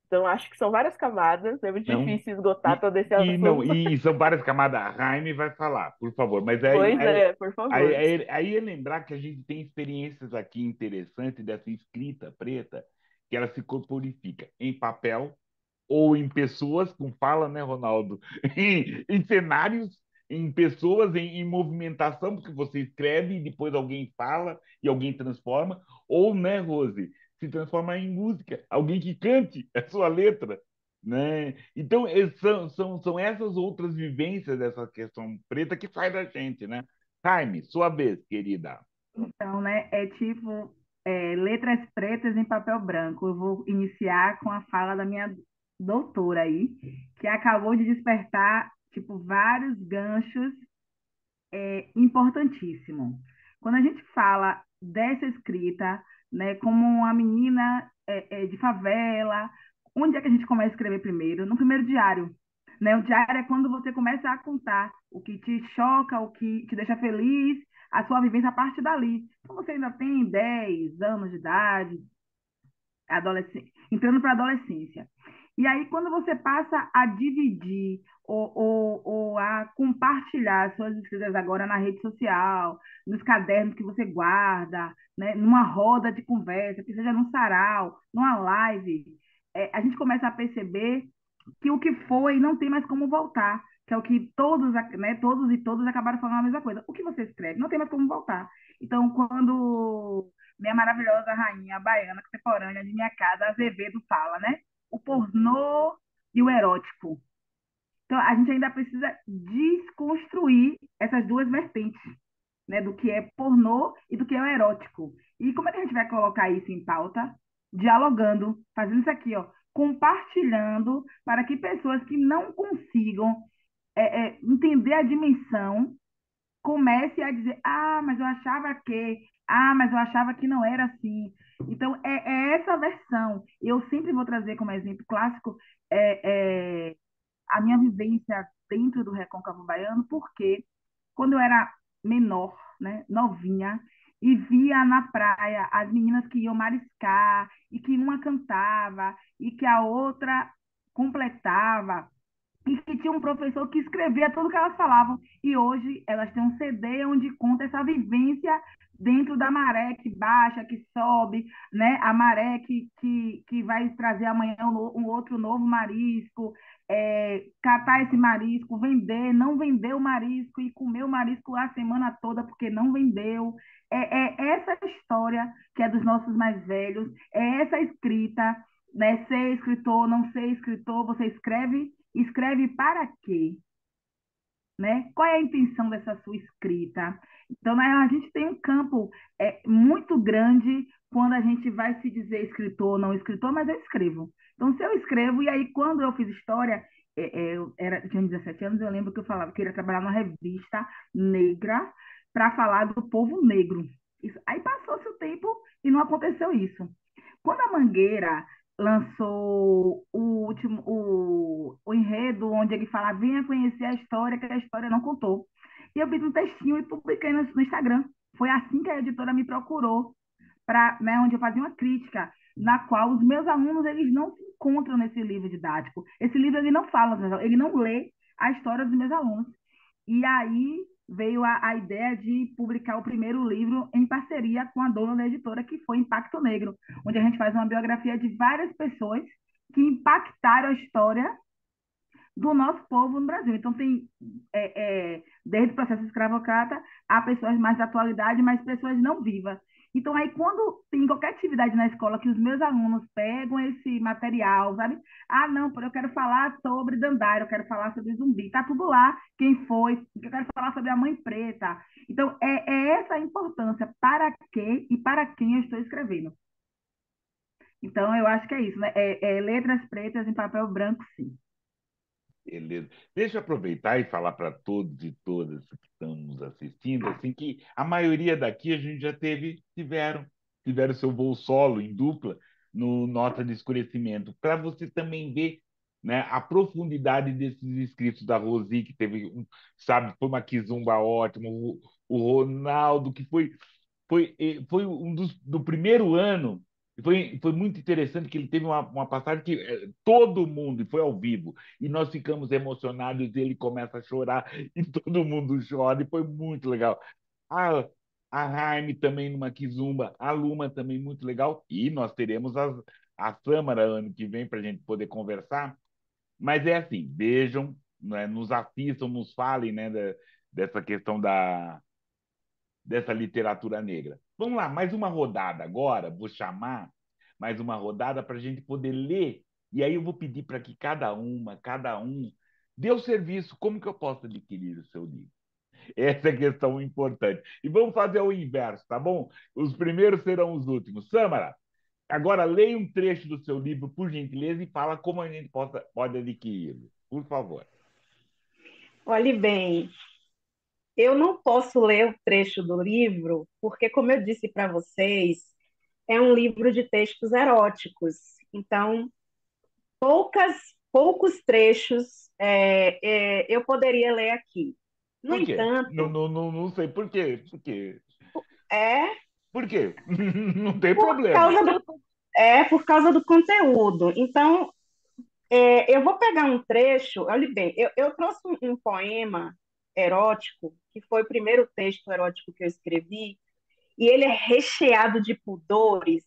Então, acho que são várias camadas, é muito Não? difícil esgotar E, todo esse não, assunto. e são várias camadas. A Jaime vai falar, por favor. Mas Pois é, por favor. aí é lembrar que a gente tem experiências aqui interessantes dessa escrita preta, que ela se corporifica em papel ou em pessoas com fala, né, Ronaldo? Em cenários, em pessoas, em movimentação, porque você escreve e depois alguém fala e alguém transforma, ou, né, Rose, se transforma em música, alguém que cante a sua letra, né? Então, são essas outras vivências dessa questão preta que faz da gente, né? Jaime, sua vez, querida. Então, né, é tipo letras pretas em papel branco. Eu vou iniciar com a fala da minha doutora aí, que acabou de despertar, tipo, vários ganchos importantíssimos. Quando a gente fala dessa escrita, né, como uma menina de favela, onde é que a gente começa a escrever primeiro? No primeiro diário. Né? O diário é quando você começa a contar o que te choca, o que te deixa feliz, a sua vivência a partir dali. Então, você ainda tem 10 anos de idade, entrando para a adolescência. E aí, quando você passa a dividir ou a compartilhar suas escritas agora na rede social, nos cadernos que você guarda, né, numa roda de conversa, que seja num sarau, numa live, a gente começa a perceber que o que foi não tem mais como voltar, que é o que todos, né, todos e todas acabaram falando a mesma coisa. O que você escreve não tem mais como voltar. Então, quando minha maravilhosa rainha baiana contemporânea de minha casa, Azevedo, fala, né? O pornô e o erótico. Então, a gente ainda precisa desconstruir essas duas vertentes, né? Do que é pornô e do que é o erótico. E como é que a gente vai colocar isso em pauta? Dialogando, fazendo isso aqui, ó, compartilhando para que pessoas que não consigam entender a dimensão comece a dizer, mas eu achava que não era assim. Então, é essa versão. Eu sempre vou trazer como exemplo clássico a minha vivência dentro do Recôncavo Baiano, porque quando eu era menor, né, novinha, e via na praia as meninas que iam mariscar, e que uma cantava, e que a outra completava, e que tinha um professor que escrevia tudo que elas falavam. E hoje elas têm um CD onde conta essa vivência dentro da maré que baixa, que sobe, né? A maré que vai trazer amanhã um outro novo marisco, catar esse marisco, vender, não vender o marisco e comer o marisco a semana toda porque não vendeu. É essa história que é dos nossos mais velhos, é essa escrita, né? Ser escritor, não ser escritor, você escreve para quê? né? Qual é a intenção dessa sua escrita? Então, né, a gente tem um campo muito grande quando a gente vai se dizer escritor ou não escritor, mas eu escrevo. Então, se eu escrevo, e aí quando eu fiz história, tinha 17 anos, eu lembro que eu falava que eu queria trabalhar numa revista negra para falar do povo negro. Aí passou-se o tempo e não aconteceu isso. Quando a Mangueira lançou o enredo onde ele fala venha conhecer a história que a história não contou. E eu fiz um textinho e publiquei no Instagram. Foi assim que a editora me procurou, né, onde eu fazia uma crítica, na qual os meus alunos eles não se encontram nesse livro didático. Esse livro ele não fala, ele não lê a história dos meus alunos. E aí veio a ideia de publicar o primeiro livro em parceria com a dona da editora, que foi Impacto Negro, onde a gente faz uma biografia de várias pessoas que impactaram a história do nosso povo no Brasil. Então, tem, desde o processo escravocrata, a pessoas mais da atualidade, mas pessoas não vivas. Então, aí, quando tem qualquer atividade na escola que os meus alunos pegam esse material, sabe? Ah, não, eu quero falar sobre Dandara, eu quero falar sobre Zumbi. Tá tudo lá, quem foi, eu quero falar sobre a Mãe Preta. Então, é essa a importância para que e para quem eu estou escrevendo. Então, eu acho que é isso, né? Letras pretas em papel branco, sim. Beleza. Deixa eu aproveitar e falar para todos e todas que estão nos assistindo, assim, que a maioria daqui a gente já tiveram seu voo solo em dupla no Nota de Escurecimento, para você também ver, né, a profundidade desses escritos da Rosi, que teve, sabe, foi uma Kizumba ótima, o Ronaldo, que foi um do primeiro ano. Foi muito interessante que ele teve uma passagem que todo mundo, e foi ao vivo, e nós ficamos emocionados, e ele começa a chorar, e todo mundo chora, e foi muito legal. A, a Jaime também numa Kizumba, a Luma também muito legal, e nós teremos a Sâmara ano que vem para a gente poder conversar. Mas é assim, vejam, né, nos assistam, nos falem, né, dessa questão dessa literatura negra. Vamos lá, mais uma rodada agora. Vou chamar mais uma rodada para a gente poder ler. E aí eu vou pedir para que cada um, dê o serviço. Como que eu posso adquirir o seu livro? Essa é a questão importante. E vamos fazer o inverso, tá bom? Os primeiros serão os últimos. Sâmara, agora leia um trecho do seu livro, por gentileza, e fala como a gente pode adquiri-lo. Por favor. Olhe bem, eu não posso ler o trecho do livro, porque, como eu disse para vocês, é um livro de textos eróticos. Então, poucos trechos eu poderia ler aqui. No Por quê? Não, entanto, não, não, não sei por quê. é Por quê? Não tem por problema. causa por causa do conteúdo. Então, eu vou pegar um trecho, olha bem, eu trouxe um poema erótico, que foi o primeiro texto erótico que eu escrevi, e ele é recheado de pudores.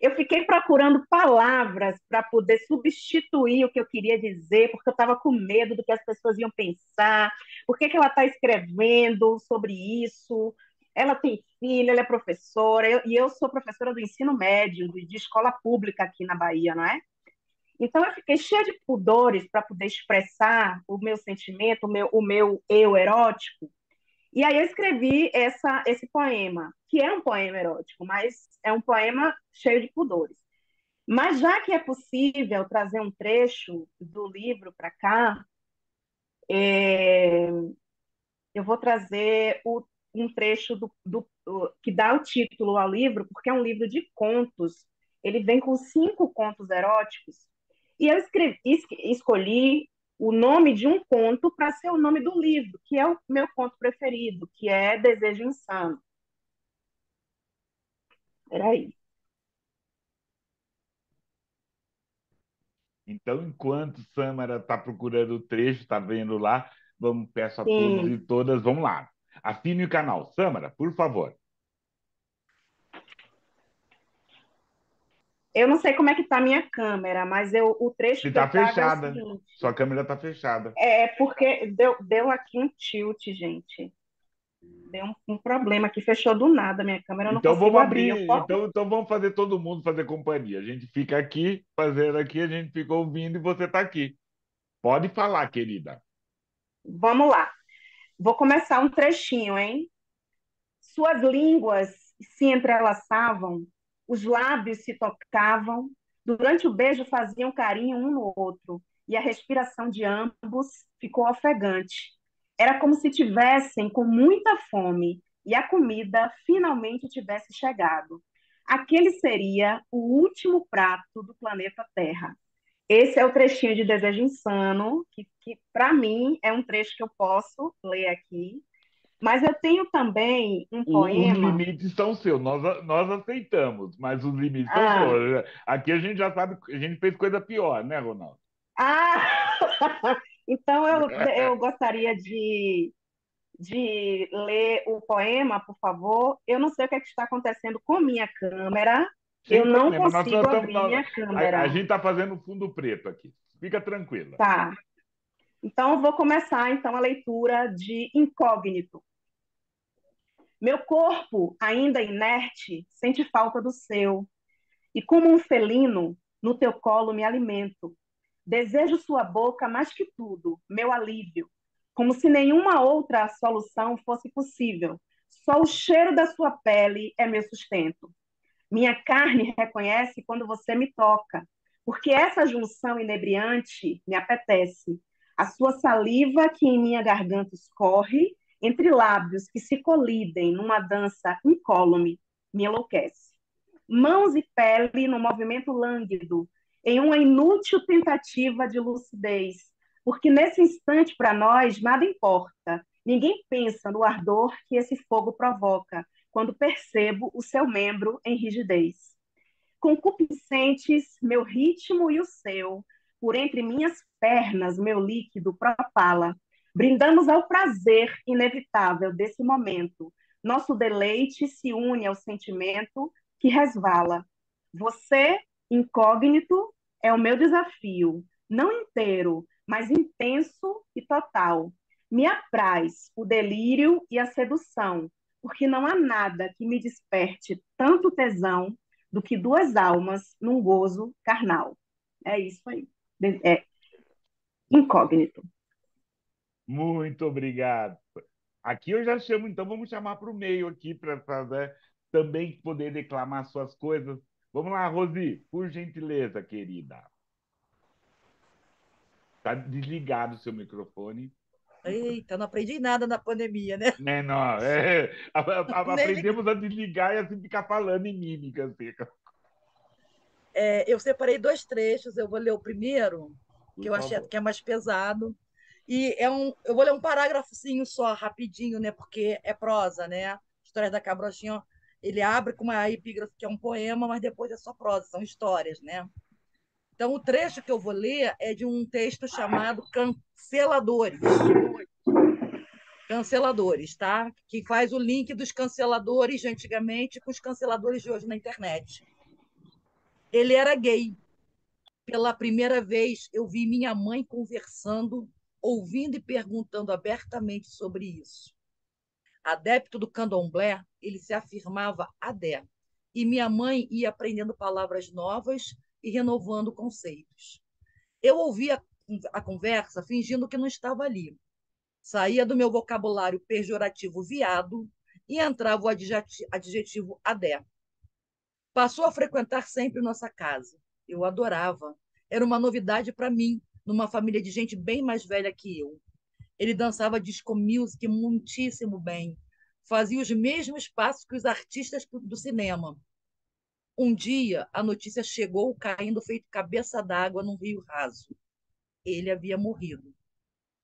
Eu fiquei procurando palavras para poder substituir o que eu queria dizer, porque eu estava com medo do que as pessoas iam pensar, por que ela está escrevendo sobre isso. Ela tem filha, ela é professora, e eu sou professora do ensino médio, de escola pública aqui na Bahia, não é? Então eu fiquei cheia de pudores para poder expressar o meu sentimento, o meu eu erótico. E aí eu escrevi esse poema, que é um poema erótico, mas é um poema cheio de pudores. Mas já que é possível trazer um trecho do livro para cá, é, eu vou trazer um trecho que dá o título ao livro, porque é um livro de contos. Ele vem com 5 contos eróticos. E eu escolhi o nome de um conto para ser o nome do livro, que é o meu conto preferido, que é Desejo Insano. Peraí. Então, enquanto Sâmara está procurando o trecho, está vendo lá, peço a todos e Sim. todas, vamos lá. Assine o canal. Sâmara, por favor. Eu não sei como é que está a minha câmera, mas o trecho Se que eu está trago é o fechada, seguinte. sua câmera está fechada. É porque deu aqui um tilt, gente. Deu um problema que fechou do nada a minha câmera, eu não Então consigo vamos abrir. Eu abrir, posso? então vamos fazer todo mundo fazer companhia. A gente fica aqui, fazendo aqui, a gente fica ouvindo e você está aqui. Pode falar, querida. Vamos lá. Vou começar um trechinho, hein? Suas línguas se entrelaçavam, os lábios se tocavam, durante o beijo faziam carinho um no outro, e a respiração de ambos ficou ofegante. Era como se tivessem com muita fome e a comida finalmente tivesse chegado. Aquele seria o último prato do planeta Terra. Esse é o trechinho de Desejo Insano, que para mim é um trecho que eu posso ler aqui, mas eu tenho também um Os poema. limites são seus, nós aceitamos, mas os limites são Ah, seus. Aqui a gente já sabe, a gente fez coisa pior, né, Ronaldo? ah! Então eu gostaria de ler o poema, por favor. Eu não sei o que, é que está acontecendo com minha câmera. Sem Eu não problema, nós consigo estamos. abrir minha A câmera. gente está fazendo fundo preto aqui. Fica tranquila. Tá. Então eu vou começar então a leitura de Incógnito. Meu corpo, ainda inerte, sente falta do seu. E como um felino, no teu colo me alimento. Desejo sua boca mais que tudo, meu alívio, como se nenhuma outra solução fosse possível. Só o cheiro da sua pele é meu sustento. Minha carne reconhece quando você me toca, porque essa junção inebriante me apetece. A sua saliva que em minha garganta escorre, entre lábios que se colidem numa dança incólume, me enlouquece. Mãos e pele no movimento lânguido, em uma inútil tentativa de lucidez, porque nesse instante para nós nada importa. Ninguém pensa no ardor que esse fogo provoca quando percebo o seu membro em rigidez. Concupiscentes, meu ritmo e o seu, por entre minhas pernas, meu líquido propala. Brindamos ao prazer inevitável desse momento. Nosso deleite se une ao sentimento que resvala. Você, incógnito, é o meu desafio, não inteiro, mas intenso e total. Me apraz o delírio e a sedução, porque não há nada que me desperte tanto tesão do que duas almas num gozo carnal. É isso aí. É incógnito. Muito obrigado. Aqui eu já chamo, então vamos chamar para o meio aqui para fazer também poder declamar suas coisas. Vamos lá, Rosi, por gentileza, querida. Está desligado o seu microfone. Eita, não aprendi nada na pandemia, né? Né, não, Nem me- aprendemos a desligar e assim ficar falando em mímica. Assim. Eu separei dois trechos, eu vou ler o primeiro, que Por eu achei favor. que é mais pesado. Eu vou ler um parágrafozinho só, rapidinho, né? Porque é prosa, né? Histórias da Cabrochinha, ele abre com uma epígrafe que é um poema, mas depois é só prosa, são histórias, né? Então, o trecho que eu vou ler é de um texto chamado Canceladores. Canceladores, tá? Que faz o link dos canceladores de antigamente com os canceladores de hoje na internet. Ele era gay. Pela primeira vez, eu vi minha mãe conversando, ouvindo e perguntando abertamente sobre isso. Adepto do candomblé, ele se afirmava adé. E minha mãe ia aprendendo palavras novas e renovando conceitos. Eu ouvia a conversa fingindo que não estava ali. Saía do meu vocabulário pejorativo viado e entrava o adjetivo adé. Passou a frequentar sempre nossa casa. Eu adorava. Era uma novidade para mim, numa família de gente bem mais velha que eu. Ele dançava disco music muitíssimo bem. Fazia os mesmos passos que os artistas do cinema. Um dia, a notícia chegou caindo feito cabeça d'água num rio raso. Ele havia morrido.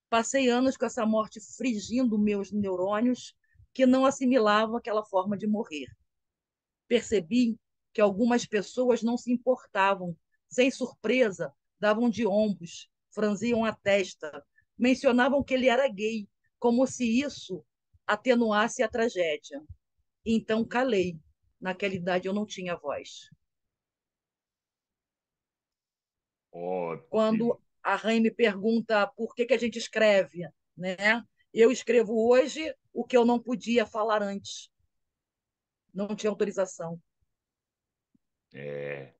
Passei anos com essa morte frigindo meus neurônios que não assimilavam aquela forma de morrer. Percebi que algumas pessoas não se importavam, sem surpresa, davam de ombros, franziam a testa, mencionavam que ele era gay, como se isso atenuasse a tragédia. Então calei. Naquela idade eu não tinha voz. Ótimo. Quando a Rain me pergunta por que a gente escreve, né? Eu escrevo hoje o que eu não podia falar antes. Não tinha autorização. É,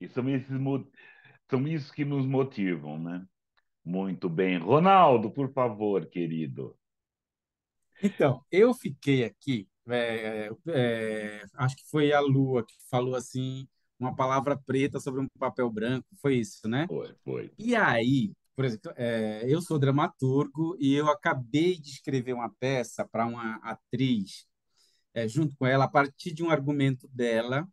e são isso que nos motivam, né? Muito bem. Ronaldo, por favor, querido. Então, eu fiquei aqui, acho que foi a Lua que falou assim, uma palavra preta sobre um papel branco, foi isso, né? Foi, foi. E aí, por exemplo, eu sou dramaturgo e eu acabei de escrever uma peça para uma atriz, junto com ela, a partir de um argumento dela.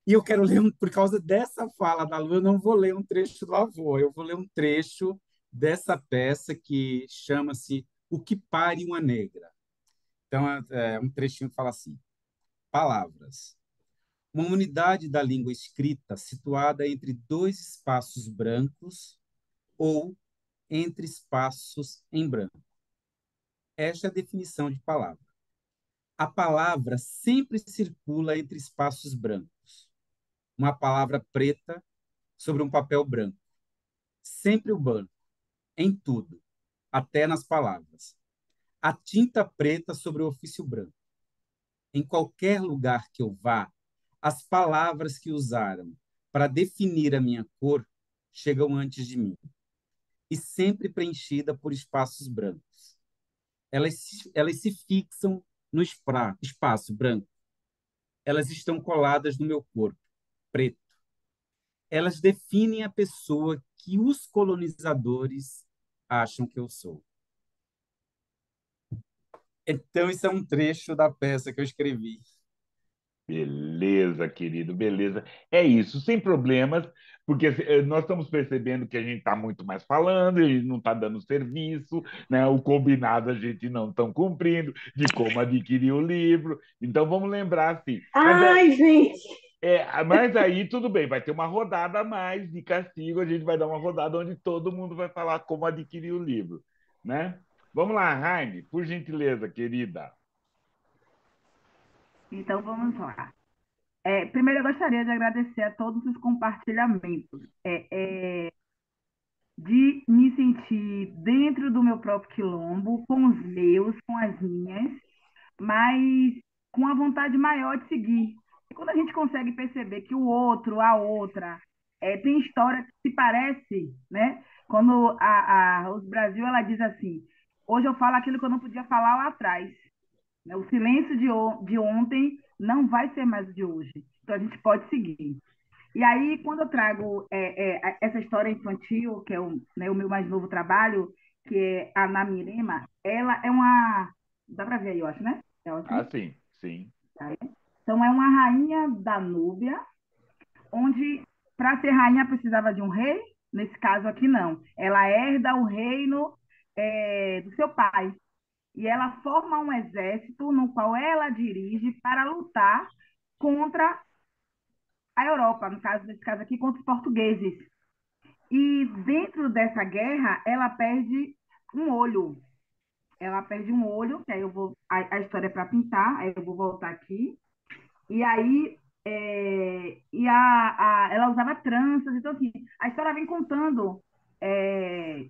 E eu quero ler, por causa dessa fala da Lu, eu não vou ler um trecho do avô, eu vou ler um trecho dessa peça que chama-se O que pare uma negra. Então, um trechinho que fala assim: palavras. Uma unidade da língua escrita situada entre dois espaços brancos ou entre espaços em branco. Esta é a definição de palavra. A palavra sempre circula entre espaços brancos. Uma palavra preta sobre um papel branco. Sempre o branco, em tudo, até nas palavras. A tinta preta sobre o ofício branco. Em qualquer lugar que eu vá, as palavras que usaram para definir a minha cor chegam antes de mim, e sempre preenchida por espaços brancos. Elas se fixam no espaço branco. Elas estão coladas no meu corpo, preto. Elas definem a pessoa que os colonizadores acham que eu sou. Então, isso é um trecho da peça que eu escrevi. Beleza, querido, beleza. É isso, sem problemas, porque nós estamos percebendo que a gente está muito mais falando, a gente não está dando serviço, né? O combinado a gente não está cumprindo de como adquirir o livro. Então vamos lembrar assim. Ai, gente, Mas aí tudo bem, vai ter uma rodada a mais de castigo, a gente vai dar uma rodada onde todo mundo vai falar como adquirir o livro, né? Vamos lá, Raine, por gentileza, querida. Então, vamos lá. Primeiro, eu gostaria de agradecer a todos os compartilhamentos, de me sentir dentro do meu próprio quilombo, com os meus, com as minhas, mas com a vontade maior de seguir. E quando a gente consegue perceber que o outro, a outra, tem história que se parece, né? Quando os Brasil ela diz assim: hoje eu falo aquilo que eu não podia falar lá atrás. Né? O silêncio de ontem não vai ser mais o de hoje. Então a gente pode seguir. E aí, quando eu trago essa história infantil, que é o meu mais novo trabalho, que é a Namirema, ela é uma. Dá para ver aí, eu acho, né? É Ah, ótimo. sim, sim. Então, é uma rainha da Núbia, onde, para ser rainha, precisava de um rei. Nesse caso aqui, não. Ela herda o reino do seu pai. E ela forma um exército no qual ela dirige para lutar contra a Europa, nesse caso aqui, contra os portugueses. E dentro dessa guerra, ela perde um olho. Ela perde um olho, que aí eu vou. A história é para pintar, aí eu vou voltar aqui. E aí. Ela usava tranças, então assim, a história vem contando é,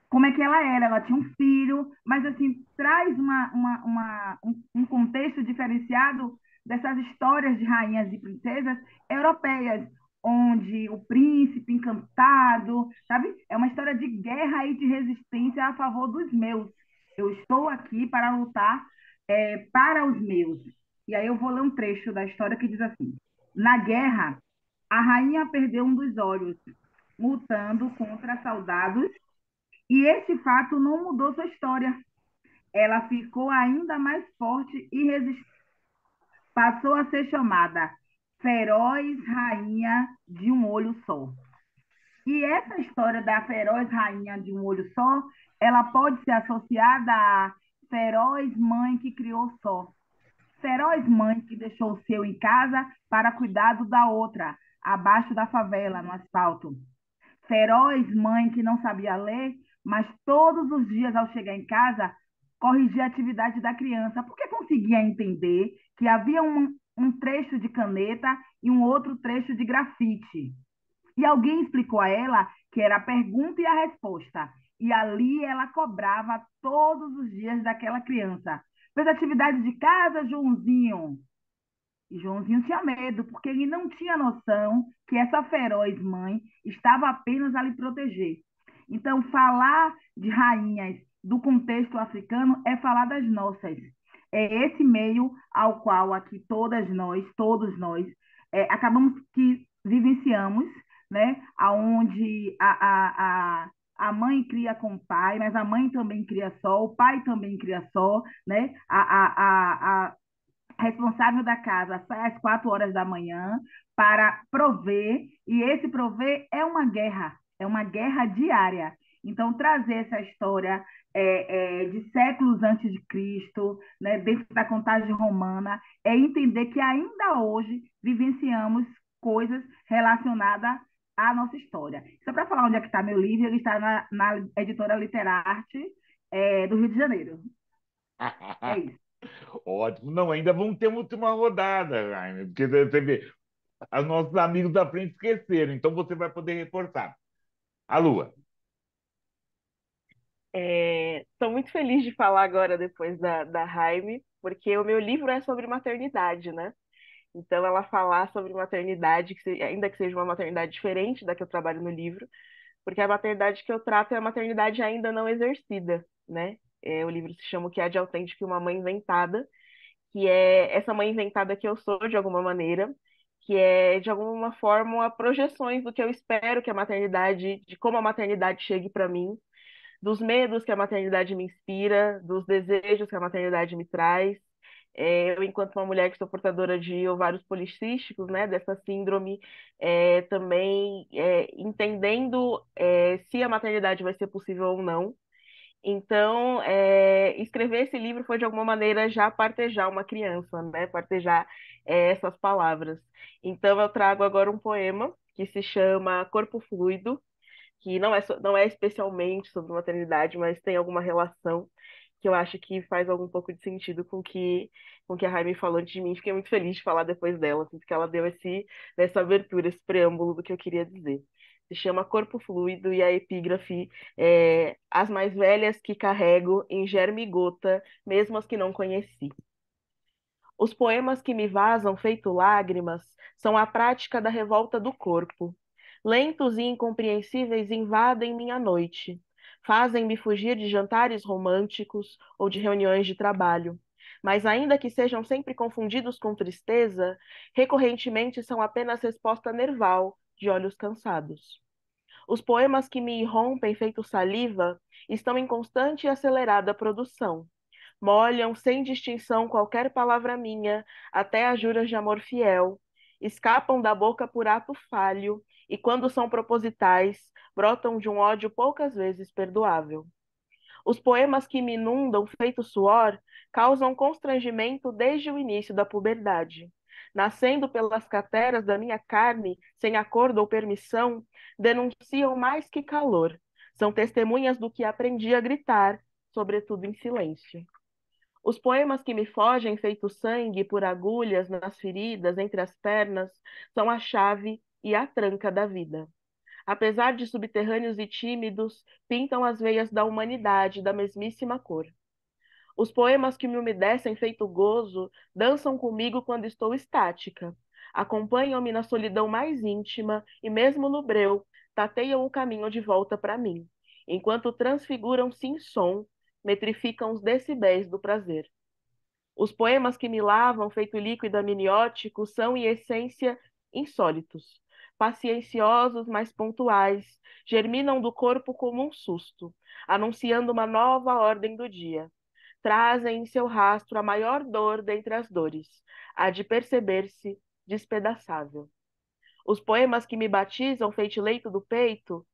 como é que ela era. Ela tinha um filho, mas assim, traz um contexto diferenciado dessas histórias de rainhas e princesas europeias, onde o príncipe encantado, sabe? É uma história de guerra e de resistência a favor dos meus. Eu estou aqui para lutar para os meus. E aí eu vou ler um trecho da história que diz assim: na guerra, a rainha perdeu um dos olhos, lutando contra soldados, e esse fato não mudou sua história. Ela ficou ainda mais forte e passou a ser chamada Feroz Rainha de um Olho Só. E essa história da Feroz Rainha de um Olho Só, ela pode ser associada à Feroz Mãe que criou só. Feroz mãe que deixou o seu em casa para cuidado da outra, abaixo da favela, no asfalto. Feroz mãe que não sabia ler, mas todos os dias, ao chegar em casa, corrigia a atividade da criança, porque conseguia entender que havia um trecho de caneta e um outro trecho de grafite. E alguém explicou a ela que era a pergunta e a resposta. E ali ela cobrava todos os dias daquela criança. Fez atividade de casa, Joãozinho. E Joãozinho tinha medo, porque ele não tinha noção que essa feroz mãe estava apenas a lhe proteger. Então, falar de rainhas do contexto africano é falar das nossas. É esse meio ao qual aqui todos nós, acabamos que vivenciamos, né? Onde a mãe cria com o pai, mas a mãe também cria só, o pai também cria só, né? A responsável da casa sai às 4 horas da manhã para prover, e esse prover é uma guerra diária. Então, trazer essa história de séculos antes de Cristo, né, dentro da contagem romana, é entender que ainda hoje vivenciamos coisas relacionadas à nossa história. Só para falar onde é que está meu livro, ele está na editora Literarte, do Rio de Janeiro. É isso. Ótimo. Não, ainda vamos ter uma última rodada, Jaime, porque você vê, os nossos amigos da frente esqueceram, então você vai poder reforçar. A Lua. Estou muito feliz de falar agora depois da Jaime, porque o meu livro é sobre maternidade, né? Então, ela falar sobre maternidade, ainda que seja uma maternidade diferente da que eu trabalho no livro, porque a maternidade que eu trato é a maternidade ainda não exercida, né? O livro se chama O que há de autêntico e uma mãe inventada, que é essa mãe inventada que eu sou, de alguma maneira, que é, de alguma forma, projeções do que eu espero que a maternidade, de como a maternidade chegue para mim, dos medos que a maternidade me inspira, dos desejos que a maternidade me traz. Eu, enquanto uma mulher que sou portadora de ovários policísticos, né, dessa síndrome, também entendendo se a maternidade vai ser possível ou não. Então, escrever esse livro foi, de alguma maneira, já partejar uma criança, né, partejar essas palavras. Então, eu trago agora um poema que se chama Corpo Fluido, que não é especialmente sobre maternidade, mas tem alguma relação que eu acho que faz algum pouco de sentido com que a Raime falou antes de mim. Fiquei muito feliz de falar depois dela, assim, porque ela deu essa abertura, esse preâmbulo do que eu queria dizer. Se chama Corpo Fluido e a epígrafe é As mais velhas que carrego em germe e gota, mesmo as que não conheci. Os poemas que me vazam feito lágrimas são a prática da revolta do corpo. Lentos e incompreensíveis invadem minha noite. Fazem-me fugir de jantares românticos ou de reuniões de trabalho. Mas, ainda que sejam sempre confundidos com tristeza, recorrentemente são apenas resposta nerval de olhos cansados. Os poemas que me irrompem feito saliva estão em constante e acelerada produção. Molham sem distinção qualquer palavra minha, até as juras de amor fiel. Escapam da boca por ato falho, e quando são propositais, brotam de um ódio poucas vezes perdoável. Os poemas que me inundam, feito suor, causam constrangimento desde o início da puberdade. Nascendo pelas cateras da minha carne, sem acordo ou permissão, denunciam mais que calor. São testemunhas do que aprendi a gritar, sobretudo em silêncio. Os poemas que me fogem, feito sangue por agulhas nas feridas, entre as pernas, são a chave e a tranca da vida. Apesar de subterrâneos e tímidos, pintam as veias da humanidade da mesmíssima cor. Os poemas que me umedecem, feito gozo, dançam comigo quando estou estática. Acompanham-me na solidão mais íntima e, mesmo no breu, tateiam o caminho de volta para mim, enquanto transfiguram-se em som, metrificam os decibéis do prazer. Os poemas que me lavam, feito líquido amniótico, são, em essência, insólitos. Pacienciosos, mas pontuais, germinam do corpo como um susto, anunciando uma nova ordem do dia. Trazem em seu rastro a maior dor dentre as dores, a de perceber-se despedaçável. Os poemas que me batizam, feito leito do peito,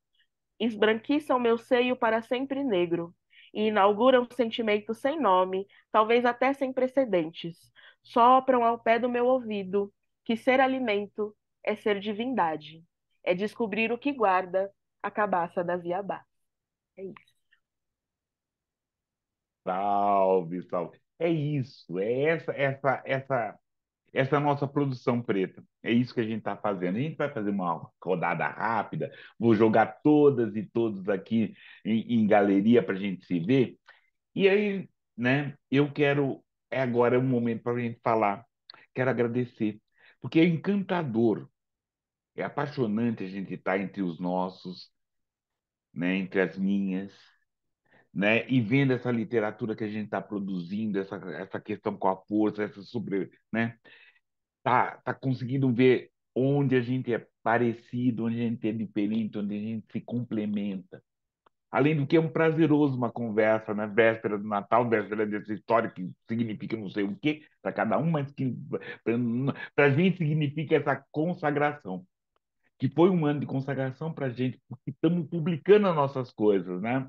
esbranquiçam meu seio para sempre negro e inauguram sentimentos sem nome, talvez até sem precedentes. Sopram ao pé do meu ouvido que ser alimento é ser divindade, é descobrir o que guarda a cabaça da Viabá. É isso. Salve, salve. É isso, é essa nossa produção preta. É isso que a gente está fazendo. A gente vai fazer uma rodada rápida, vou jogar todas e todos aqui em galeria para a gente se ver. E aí, né, eu quero, agora é um momento para a gente falar, quero agradecer, porque é encantador, é apaixonante a gente estar entre os nossos, né, entre as minhas, né? E vendo essa literatura que a gente está produzindo, essa questão com a força, essa sobre, né? Tá conseguindo ver onde a gente é parecido, onde a gente é diferente, onde a gente se complementa. Além do que é um prazeroso uma conversa, né? Véspera do Natal, véspera dessa história que significa não sei o quê para cada um, mas que para a gente significa essa consagração, que foi um ano de consagração para a gente, porque estamos publicando as nossas coisas, né?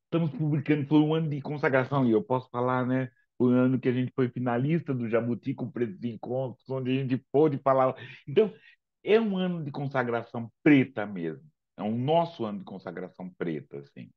Estamos publicando, foi um ano de consagração, e eu posso falar, né? Foi um ano que a gente foi finalista do Jabuti com Pretos de Encontros, onde a gente pôde falar. Então, é um ano de consagração preta mesmo. É um nosso ano de consagração preta, assim.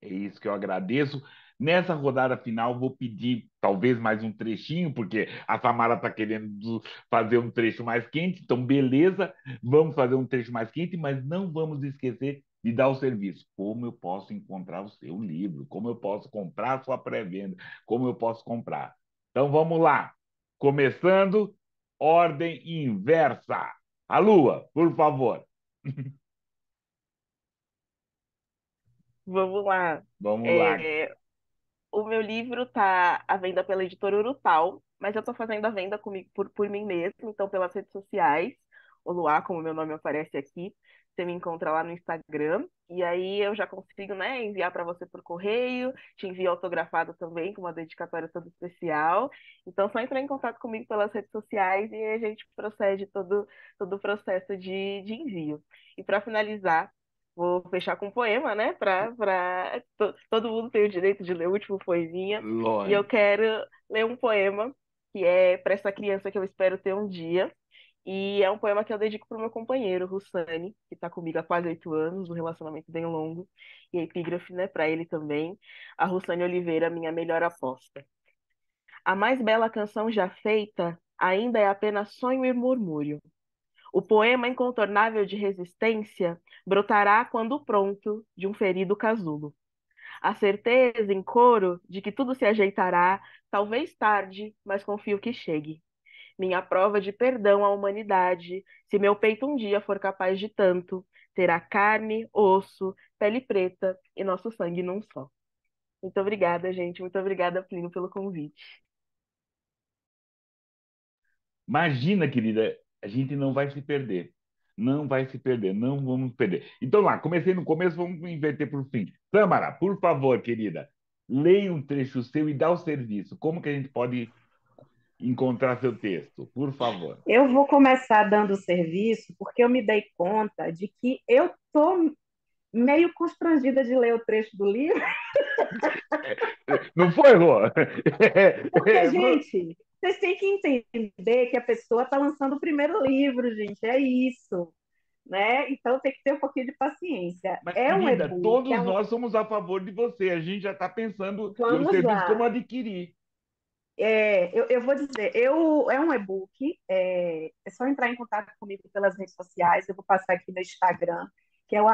É isso que eu agradeço. Nessa rodada final, vou pedir talvez mais um trechinho, porque a Samara está querendo fazer um trecho mais quente, então beleza, vamos fazer um trecho mais quente, mas não vamos esquecer de dar o serviço. Como eu posso encontrar o seu livro? Como eu posso comprar a sua pré-venda? Como eu posso comprar? Então vamos lá. Começando, ordem inversa. A Lua, por favor. Vamos lá. Vamos lá. É, o meu livro está à venda pela editora Urutau, mas eu estou fazendo a venda comigo, por mim mesmo, então pelas redes sociais. O Luá, como meu nome aparece aqui, você me encontra lá no Instagram. E aí eu já consigo, né, enviar para você por correio, te envio autografado também, com uma dedicatória toda especial. Então, só entrar em contato comigo pelas redes sociais e a gente procede todo o processo de envio. E para finalizar, vou fechar com um poema, né? Todo mundo tem o direito de ler o último poeminha. E eu Lógico. quero ler um poema que é para essa criança que eu espero ter um dia. E é um poema que eu dedico para o meu companheiro, Russani, que está comigo há quase 8 anos, um relacionamento bem longo. E a epígrafe, né, para ele também. A Russani Oliveira, minha melhor aposta. A mais bela canção já feita ainda é apenas sonho e murmúrio. O poema incontornável de resistência brotará quando pronto de um ferido casulo. A certeza em coro de que tudo se ajeitará, talvez tarde, mas confio que chegue. Minha prova de perdão à humanidade, se meu peito um dia for capaz de tanto, terá carne, osso, pele preta e nosso sangue num só. Muito obrigada, gente. Muito obrigada, Plínio, pelo convite. Imagina, querida, a gente não vai se perder. Não vai se perder, não vamos perder. Então lá, comecei no começo, vamos inverter para o fim. Tâmara, por favor, querida, leia um trecho seu e dá o serviço. Como que a gente pode encontrar seu texto? Por favor. Eu vou começar dando serviço porque eu me dei conta de que eu estou meio constrangida de ler o trecho do livro, Não foi, Rô? porque, gente, vocês têm que entender que a pessoa está lançando o primeiro livro, gente, é isso, né? Então tem que ter um pouquinho de paciência. Mas, É um querida, e-book, todos nós somos a favor de você. A gente já está pensando em o vamos serviço como lá. adquirir. Eu vou dizer, é um e-book, é só entrar em contato comigo pelas redes sociais, eu vou passar aqui no Instagram, que é o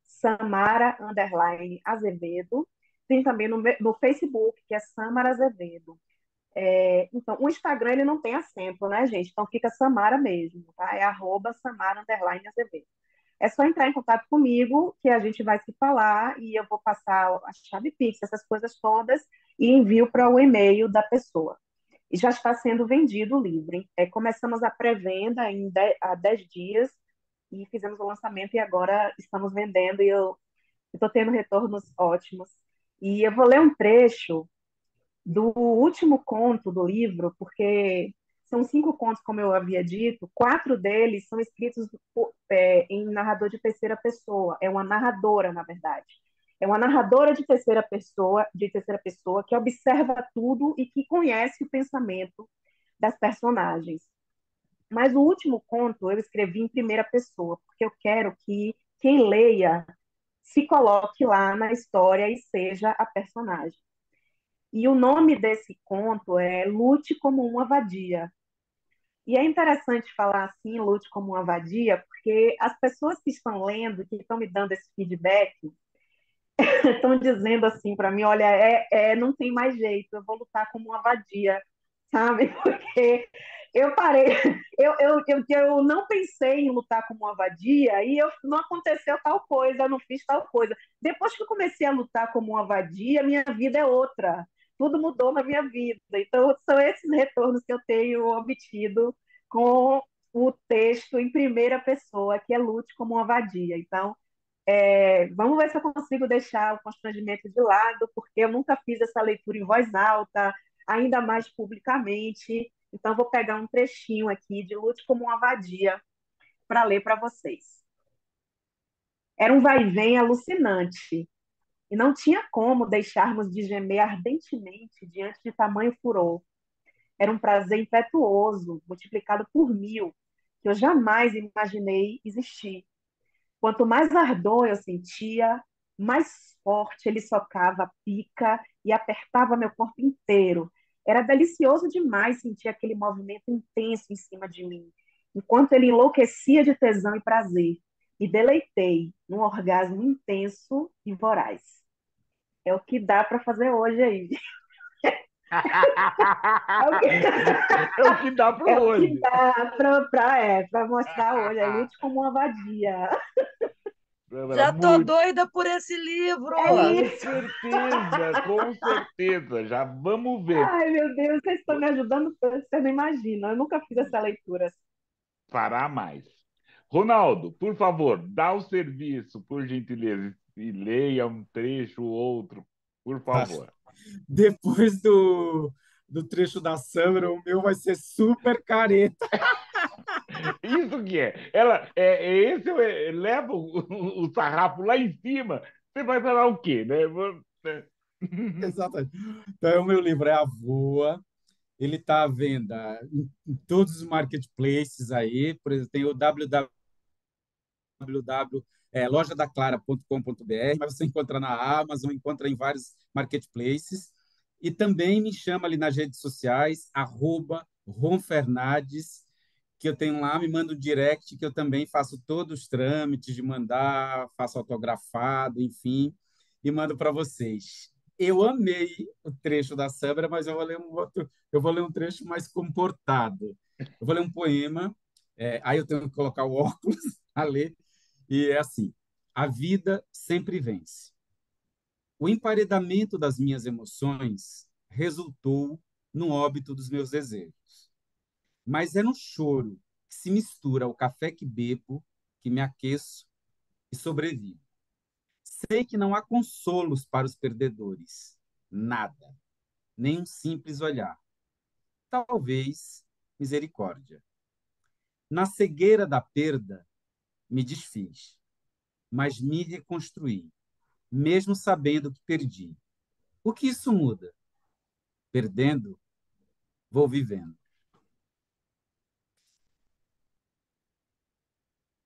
@Samara_Azevedo, tem também no Facebook, que é Samara Azevedo. Então, o Instagram ele não tem acento, né, gente? Então fica Samara mesmo, tá? É @Samara_Azevedo. É só entrar em contato comigo que a gente vai se falar e eu vou passar a chave Pix, essas coisas todas, e envio para o e-mail da pessoa. E já está sendo vendido o livro, hein? Começamos a pré-venda há 10 dias e fizemos o lançamento e agora estamos vendendo e eu estou tendo retornos ótimos. E eu vou ler um trecho do último conto do livro, porque são 5 contos, como eu havia dito, 4 deles são escritos em narrador de terceira pessoa. É uma narradora, na verdade. É uma narradora de terceira pessoa que observa tudo e que conhece o pensamento das personagens. Mas o último conto eu escrevi em primeira pessoa, porque eu quero que quem leia se coloque lá na história e seja a personagem. E o nome desse conto é Lute como uma vadia. E é interessante falar assim, lute como uma vadia, porque as pessoas que estão lendo, que estão me dando esse feedback, estão dizendo assim para mim, olha, não tem mais jeito, eu vou lutar como uma vadia, sabe? Porque eu parei, eu não pensei em lutar como uma vadia e não aconteceu tal coisa, eu não fiz tal coisa. Depois que eu comecei a lutar como uma vadia, minha vida é outra. Tudo mudou na minha vida. Então, são esses retornos que eu tenho obtido com o texto em primeira pessoa, que é Lute como uma vadia. Então, vamos ver se eu consigo deixar o constrangimento de lado, porque eu nunca fiz essa leitura em voz alta, ainda mais publicamente. Então, vou pegar um trechinho aqui de Lute como uma vadia para ler para vocês. Era um vai-vem alucinante, e não tinha como deixarmos de gemer ardentemente diante de tamanho furor. Era um prazer impetuoso, multiplicado por 1000, que eu jamais imaginei existir. Quanto mais ardor eu sentia, mais forte ele socava a pica e apertava meu corpo inteiro. Era delicioso demais sentir aquele movimento intenso em cima de mim, enquanto ele enlouquecia de tesão e prazer. Me deleitei num orgasmo intenso e voraz. É o que dá para fazer hoje aí. É o que, É o que dá para é o que hoje. dá para mostrar hoje. É lute como uma vadia. Já tô Muito, doida por esse livro. É com isso. certeza, com certeza. Já vamos ver. Ai, meu Deus, vocês estão me ajudando, você não imagina. Eu nunca fiz essa leitura. Fará mais. Ronaldo, por favor, dá o serviço, por gentileza, e leia um trecho ou outro, por Tá. favor. Depois do trecho da Sandra, o meu vai ser super careta. Isso que é. Ela esse leva o sarrafo lá em cima. Você vai falar o quê, né? Exatamente. Então, o meu livro é A Voa. Ele está à venda em todos os marketplaces aí. Por exemplo, tem o www.lojadaclara.com.br, mas você encontra na Amazon, encontra em vários marketplaces. E também me chama ali nas redes sociais, @ronfernandes, que eu tenho lá, me manda um direct, que eu também faço todos os trâmites de mandar, faço autografado, enfim, e mando para vocês. Eu amei o trecho da Sandra, mas eu vou ler um trecho mais comportado. Eu vou ler um poema, aí eu tenho que colocar o óculos a ler, e é assim: a vida sempre vence. O emparedamento das minhas emoções resultou no óbito dos meus desejos. Mas é no choro que se mistura ao café que bebo, que me aqueço e sobrevivo. Sei que não há consolos para os perdedores. Nada. Nem um simples olhar. Talvez misericórdia. Na cegueira da perda, me desfiz, mas me reconstruí, mesmo sabendo que perdi. O que isso muda? Perdendo, vou vivendo.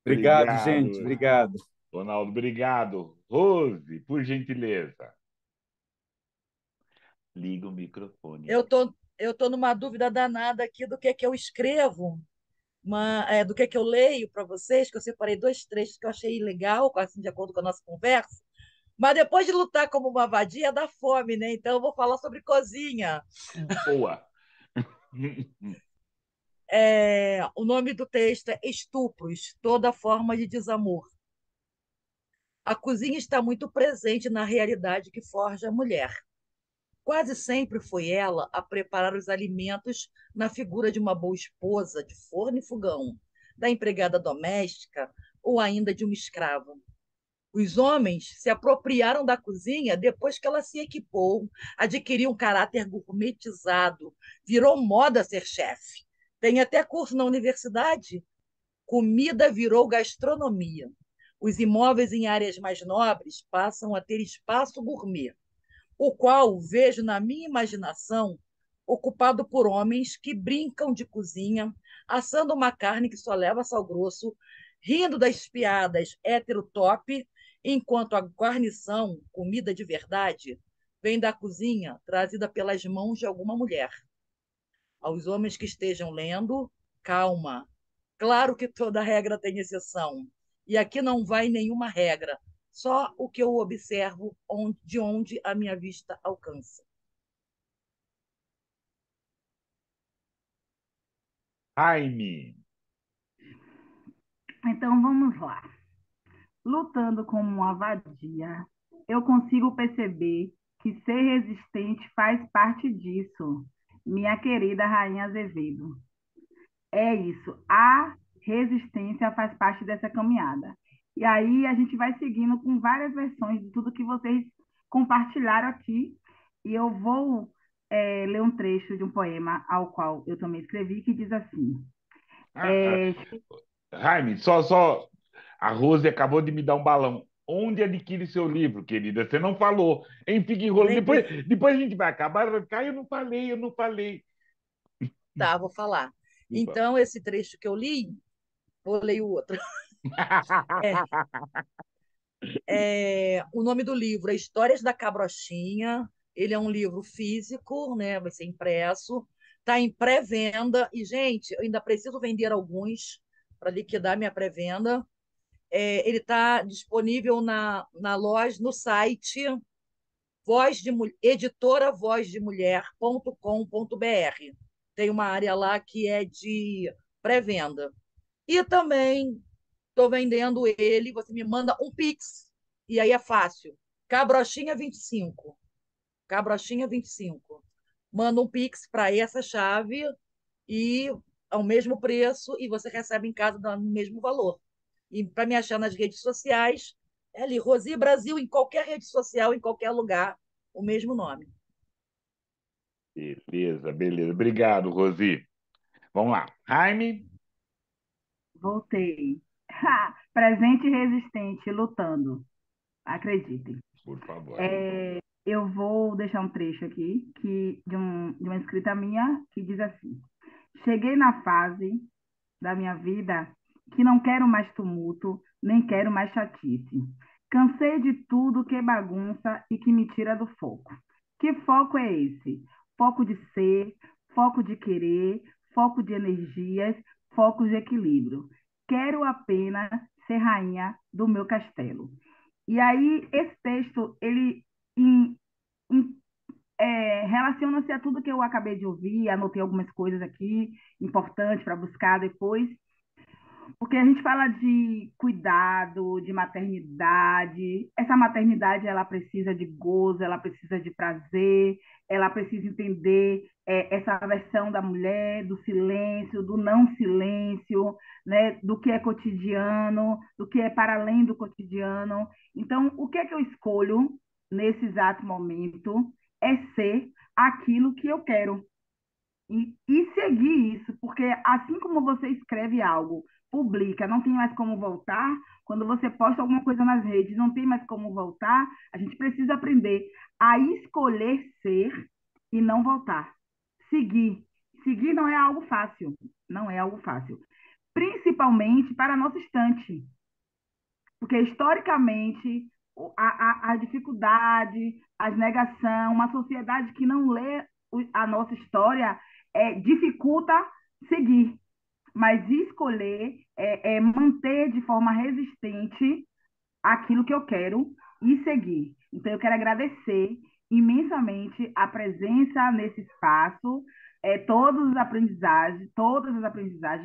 Obrigado, gente. Obrigado, Obrigado. Ronaldo. Obrigado. Rose, por gentileza, liga o microfone. Eu tô numa dúvida danada aqui do que eu escrevo, do que eu leio para vocês, que eu separei dois trechos que eu achei legal, assim, de acordo com a nossa conversa. Mas depois de lutar como uma vadia, dá fome, né? Então eu vou falar sobre cozinha. Boa. O nome do texto é Estupros, toda forma de desamor. A cozinha está muito presente na realidade que forja a mulher. Quase sempre foi ela a preparar os alimentos na figura de uma boa esposa de forno e fogão, da empregada doméstica ou ainda de uma escrava. Os homens se apropriaram da cozinha depois que ela se equipou, adquiriu um caráter gourmetizado, virou moda ser chefe. Tem até curso na universidade. Comida virou gastronomia. Os imóveis em áreas mais nobres passam a ter espaço gourmet, o qual vejo na minha imaginação ocupado por homens que brincam de cozinha, assando uma carne que só leva sal grosso, rindo das piadas hétero-top, enquanto a guarnição, comida de verdade, vem da cozinha trazida pelas mãos de alguma mulher. Aos homens que estejam lendo, calma. Claro que toda regra tem exceção. E aqui não vai nenhuma regra, só o que eu observo de onde a minha vista alcança. Jaime. Então vamos lá. Lutando como uma vadia, eu consigo perceber que ser resistente faz parte disso, minha querida Rainha Azevedo. É isso, a resistência faz parte dessa caminhada. E aí a gente vai seguindo com várias versões de tudo que vocês compartilharam aqui. E eu vou ler um trecho de um poema ao qual eu também escrevi, que diz assim: Ah, é, Jaime, só. A Rose acabou de me dar um balão. Onde adquire seu livro, querida? Você não falou. Hein, fica enrolando. Nem preciso. Depois a gente vai acabar, vai ficar, eu não falei. Tá, vou falar. Então, esse trecho que eu li, vou ler o outro. É, o nome do livro é Histórias da Cabrochinha. Ele é um livro físico, né? Vai ser impresso. Está em pré-venda. E, gente, eu ainda preciso vender alguns para liquidar minha pré-venda. Ele está disponível na loja, no site editoravozdeMulher.com.br. Tem uma área lá que é de pré-venda. E também estou vendendo ele, você me manda um Pix, e aí é fácil. Cabrochinha25. Cabrochinha25. Manda um Pix para essa chave e ao mesmo preço, e você recebe em casa no mesmo valor. E para me achar nas redes sociais, é ali, Rosi Brasil, em qualquer rede social, em qualquer lugar, o mesmo nome. Beleza, beleza. Obrigado, Rosi. Vamos lá. Jaime, voltei. Presente e resistente, lutando. Acreditem. por favor. Eu vou deixar um trecho aqui de uma escrita minha que diz assim: cheguei na fase da minha vida que não quero mais tumulto, nem quero mais chatice. Cansei de tudo que bagunça e que me tira do foco. Que foco é esse? Foco de ser, foco de querer, foco de energias, foco de equilíbrio. Quero apenas ser rainha do meu castelo. E aí, esse texto, ele em- em- relaciona-se a tudo que eu acabei de ouvir, anotei algumas coisas aqui importantes para buscar depois, porque a gente fala de cuidado, de maternidade. Essa maternidade, ela precisa de gozo, ela precisa de prazer, ela precisa entender essa versão da mulher, do silêncio, do não silêncio, né? Do que é cotidiano, do que é para além do cotidiano. Então, o que é que eu escolho nesse exato momento é ser aquilo que eu quero. E seguir isso, porque assim como você escreve algo, publica, não tem mais como voltar, quando você posta alguma coisa nas redes, não tem mais como voltar, a gente precisa aprender a escolher ser e não voltar. Seguir. Seguir não é algo fácil, não é algo fácil. Principalmente para a nossa estante, porque historicamente a dificuldade, a negação, uma sociedade que não lê a nossa história dificulta seguir, mas escolher manter de forma resistente aquilo que eu quero e seguir. Então, eu quero agradecer imensamente a presença nesse espaço, todas as aprendizagens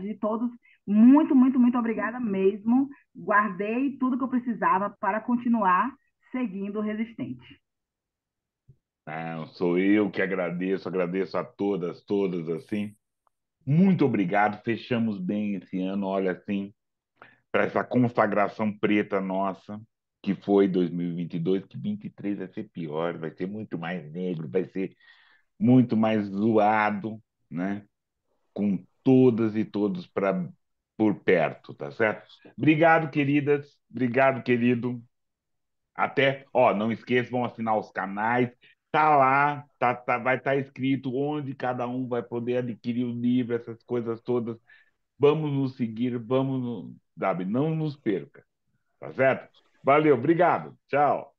de todos. Muito, muito, muito obrigada mesmo. Guardei tudo que eu precisava para continuar seguindo resistente. Não, sou eu que agradeço, agradeço a todas, assim. Muito obrigado. Fechamos bem esse ano, olha, assim, para essa consagração preta nossa, que foi 2022, que 23 vai ser pior, vai ser muito mais negro, vai ser muito mais zoado, né? Com todas e todos por perto, tá certo? Obrigado, queridas. Obrigado, querido. Até, ó, não esqueçam, vão assinar os canais. Tá lá, vai estar escrito onde cada um vai poder adquirir o livro, essas coisas todas. Vamos nos seguir, sabe, não nos perca, tá certo? Valeu, obrigado. Tchau.